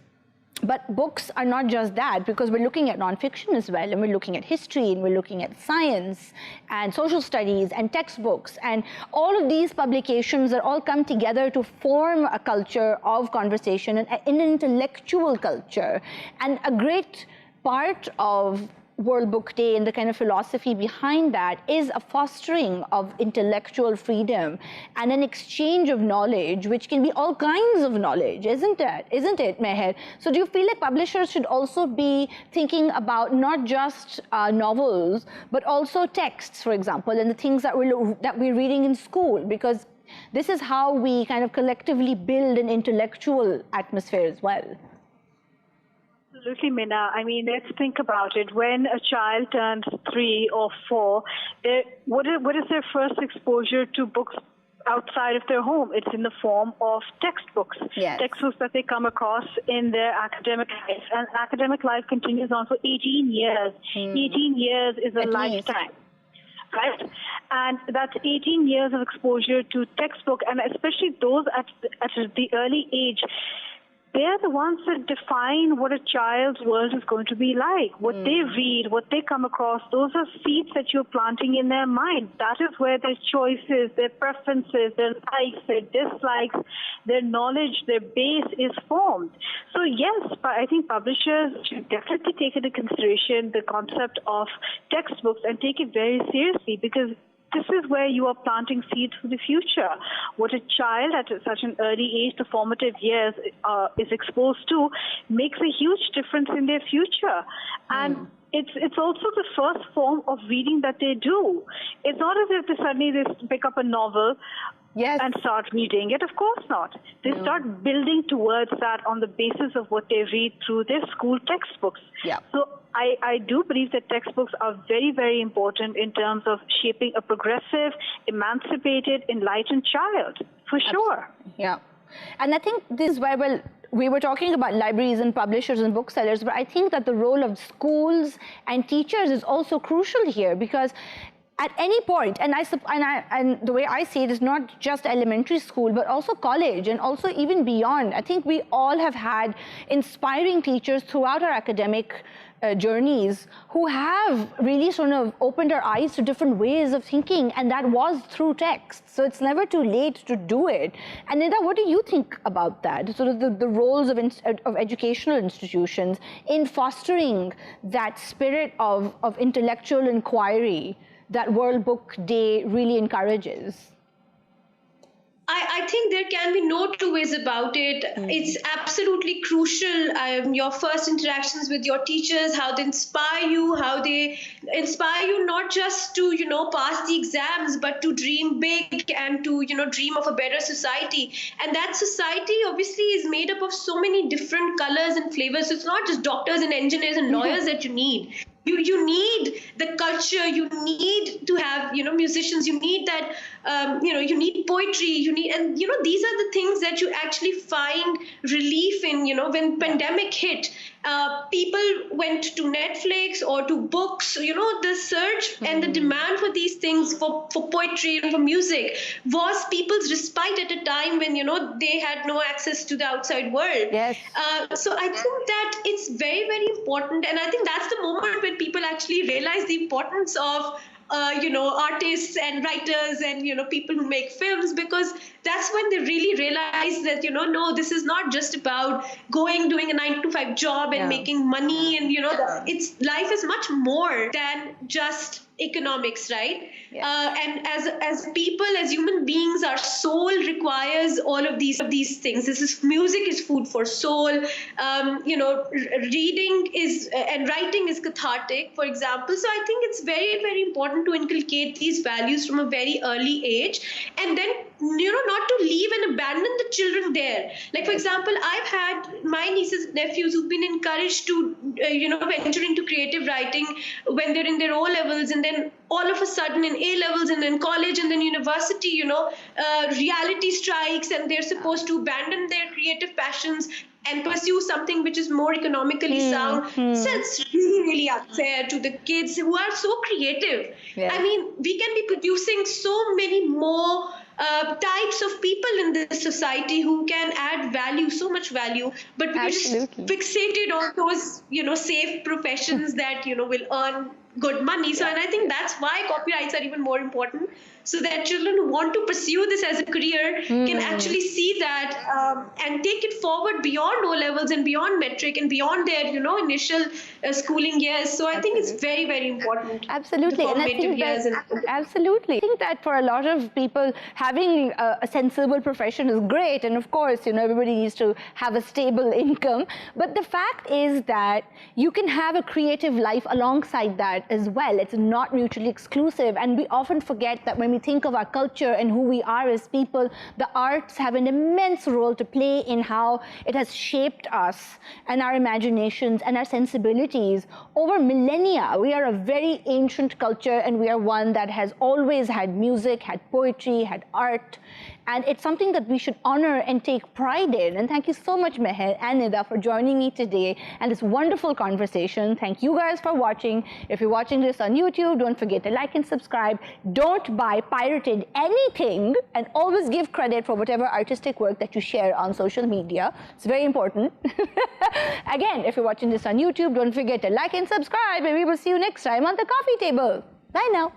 But books are not just that, because we're looking at nonfiction as well, and we're looking at history, and we're looking at science and social studies and textbooks, and all of these publications that all come together to form a culture of conversation and an intellectual culture. And a great part of World Book Day and the kind of philosophy behind that is a fostering of intellectual freedom and an exchange of knowledge, which can be all kinds of knowledge, isn't it, Meher? So do you feel like publishers should also be thinking about not just novels, but also texts, for example, and the things that we're reading in school, because this is how we kind of collectively build an intellectual atmosphere as well. Absolutely, Mina. I mean, let's think about it. When a child turns 3 or 4, what is their first exposure to books outside of their home? It's in the form of textbooks. Yes. Textbooks that they come across in their academic life. And academic life continues on for 18 years. 18 years is a lifetime. Right? And that's 18 years of exposure to textbook, and especially those at the early age. they're the ones that define what a child's world is going to be like. What they read, what they come across, those are seeds that you're planting in their mind. That is where their choices, their preferences, their likes, their dislikes, their knowledge, their base is formed. So yes, but I think publishers should definitely take into consideration the concept of textbooks and take it very seriously, because this is where you are planting seeds for the future. What a child at such an early age, the formative years, is exposed to makes a huge difference in their future. And it's also the first form of reading that they do. It's not as if they suddenly pick up a novel and start reading it. Of course not. They start building towards that on the basis of what they read through their school textbooks. So I do believe that textbooks are very, very important in terms of shaping a progressive, emancipated, enlightened child, for sure. Yeah. And I think this is where, well, we were talking about libraries and publishers and booksellers, but I think that the role of schools and teachers is also crucial here, because at any point, and the way I see it is not just elementary school, but also college and also even beyond. I think we all have had inspiring teachers throughout our academic journeys who have really sort of opened our eyes to different ways of thinking, and that was through text. So it's never too late to do it. And Nida, what do you think about that? Sort of the roles of educational institutions in fostering that spirit of intellectual inquiry that World Book Day really encourages? I think there can be no two ways about it. It's absolutely crucial. Your first interactions with your teachers, how they inspire you not just to, pass the exams, but to dream big and to, dream of a better society. And that society obviously is made up of so many different colors and flavors. So it's not just doctors and engineers and lawyers that you need. You need the culture, you need to have, musicians, you need that, you need poetry, and these are the things that you actually find relief in, when pandemic hit. People went to Netflix or to books, the surge and the demand for these things, for poetry and for music, was people's respite at a time when, they had no access to the outside world. Yes. So I think that it's very, very important. And I think that's the moment when people actually realize the importance of artists and writers and, people who make films, because that's when they really realize that, no, this is not just about doing a 9-to-5 job and making money. And, it's life is much more than just economics, right? And as people, as human beings, our soul requires all of these things. Music is food for soul. Reading is and writing is cathartic, for example. So I think it's very, very important to inculcate these values from a very early age, and then not to leave and abandon the children there. Like, for example, I've had my nieces and nephews who've been encouraged to venture into creative writing when they're in their O levels, and then all of a sudden in A levels and then college and then university, reality strikes and they're supposed to abandon their creative passions and pursue something which is more economically sound. So it's really, really unfair to the kids who are so creative. Yes. I mean, we can be producing so many more types of people in this society who can add value, so much value, but we're just fixated on those, safe professions that, will earn good money. So, and I think that's why copyrights are even more important, so that children who want to pursue this as a career can actually see that and take it forward beyond O levels and beyond metric and beyond their, initial schooling years. So I think it's very, very important. Absolutely. And I think absolutely. I think that for a lot of people, having a sensible profession is great. And of course, everybody needs to have a stable income. But the fact is that you can have a creative life alongside that as well. It's not mutually exclusive. And we often forget that when we think of our culture and who we are as people, the arts have an immense role to play in how it has shaped us and our imaginations and our sensibilities over millennia. We are a very ancient culture, and we are one that has always had music, had poetry, had art. and it's something that we should honor and take pride in. And thank you so much, Meher and Nida, for joining me today and this wonderful conversation. Thank you guys for watching. If you're watching this on YouTube, don't forget to like and subscribe. Don't buy pirated anything, and always give credit for whatever artistic work that you share on social media. It's very important. Again, if you're watching this on YouTube, don't forget to like and subscribe, and we will see you next time on the coffee table. Bye now.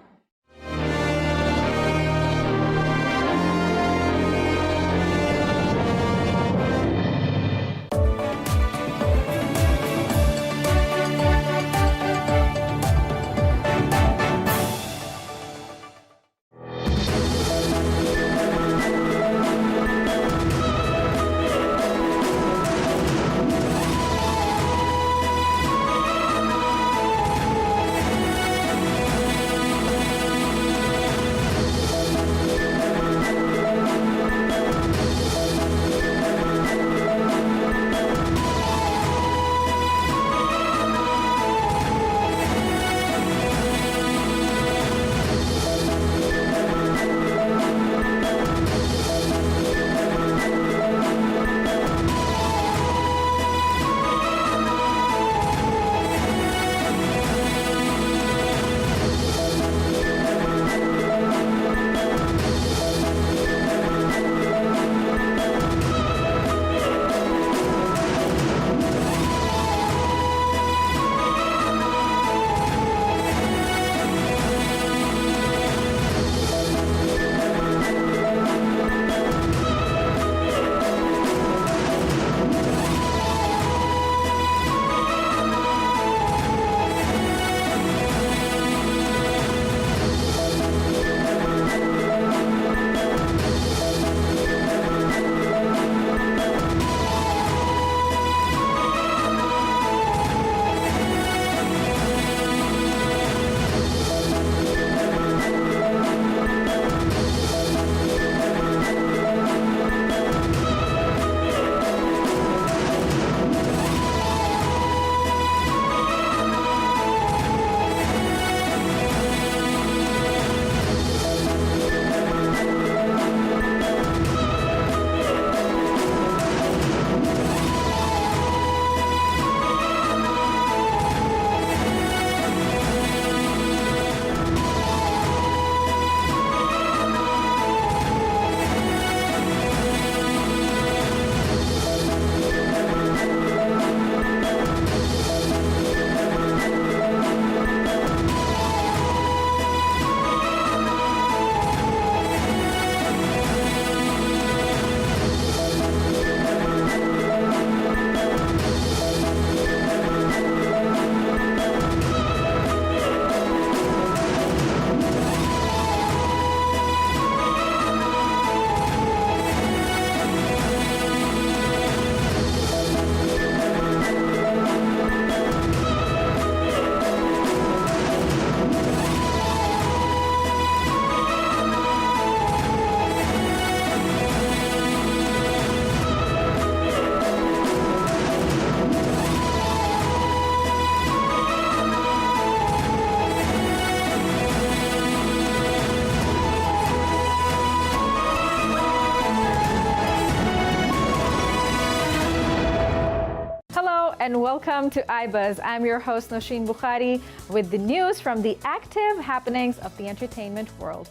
And welcome to iBuzz. I'm your host, Nosheen Bukhari, with the news from the active happenings of the entertainment world.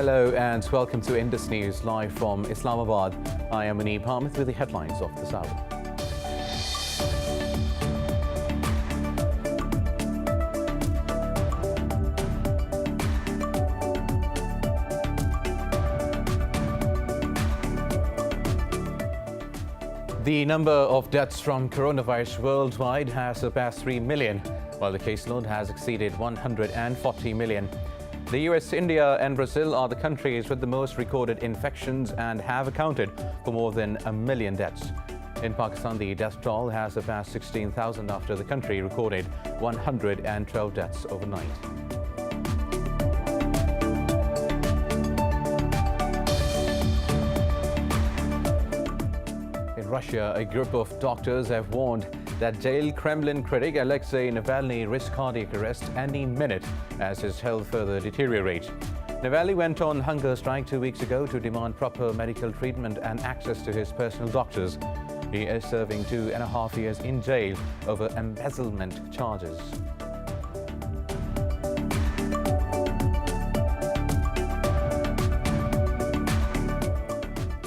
Hello and welcome to Indus News live from Islamabad. I am Muneeb Hamid with the headlines of this hour. The number of deaths from coronavirus worldwide has surpassed 3 million, while the caseload has exceeded 140 million. The US, India and Brazil are the countries with the most recorded infections and have accounted for more than 1 million deaths. In Pakistan, the death toll has surpassed 16,000 after the country recorded 112 deaths overnight. In Russia, a group of doctors have warned that jailed Kremlin critic Alexei Navalny risks cardiac arrest any minute as his health further deteriorates. Navalny went on hunger strike 2 weeks ago to demand proper medical treatment and access to his personal doctors. He is serving 2.5 years in jail over embezzlement charges.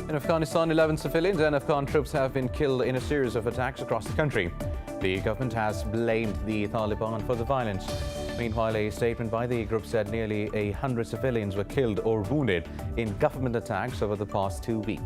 In Afghanistan, 11 civilians and Afghan troops have been killed in a series of attacks across the country. The government has blamed the Taliban for the violence. Meanwhile, a statement by the group said nearly 100 civilians were killed or wounded in government attacks over the past 2 weeks.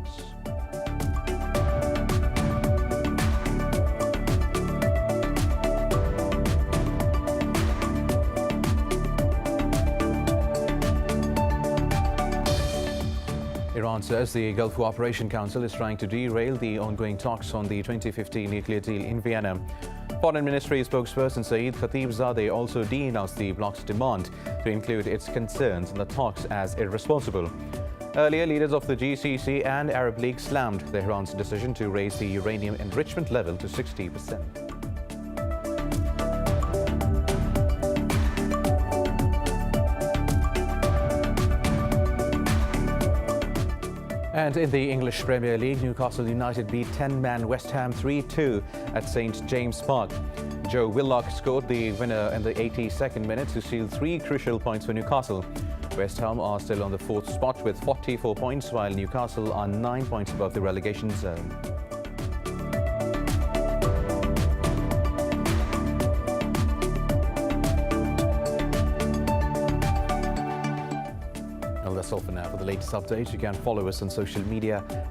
Iran says the Gulf Cooperation Council is trying to derail the ongoing talks on the 2015 nuclear deal in Vienna. Foreign Ministry spokesperson Saeed Khatibzadeh also denounced the bloc's demand to include its concerns in the talks as irresponsible. Earlier, leaders of the GCC and Arab League slammed Tehran's decision to raise the uranium enrichment level to 60%. And in the English Premier League, Newcastle United beat 10-man West Ham 3-2 at St James Park. Joe Willock scored the winner in the 82nd minute to seal 3 crucial points for Newcastle. West Ham are still on the 4th spot with 44 points, while Newcastle are 9 points above the relegation zone. Well, that's all for now. For the latest updates, you can follow us on social media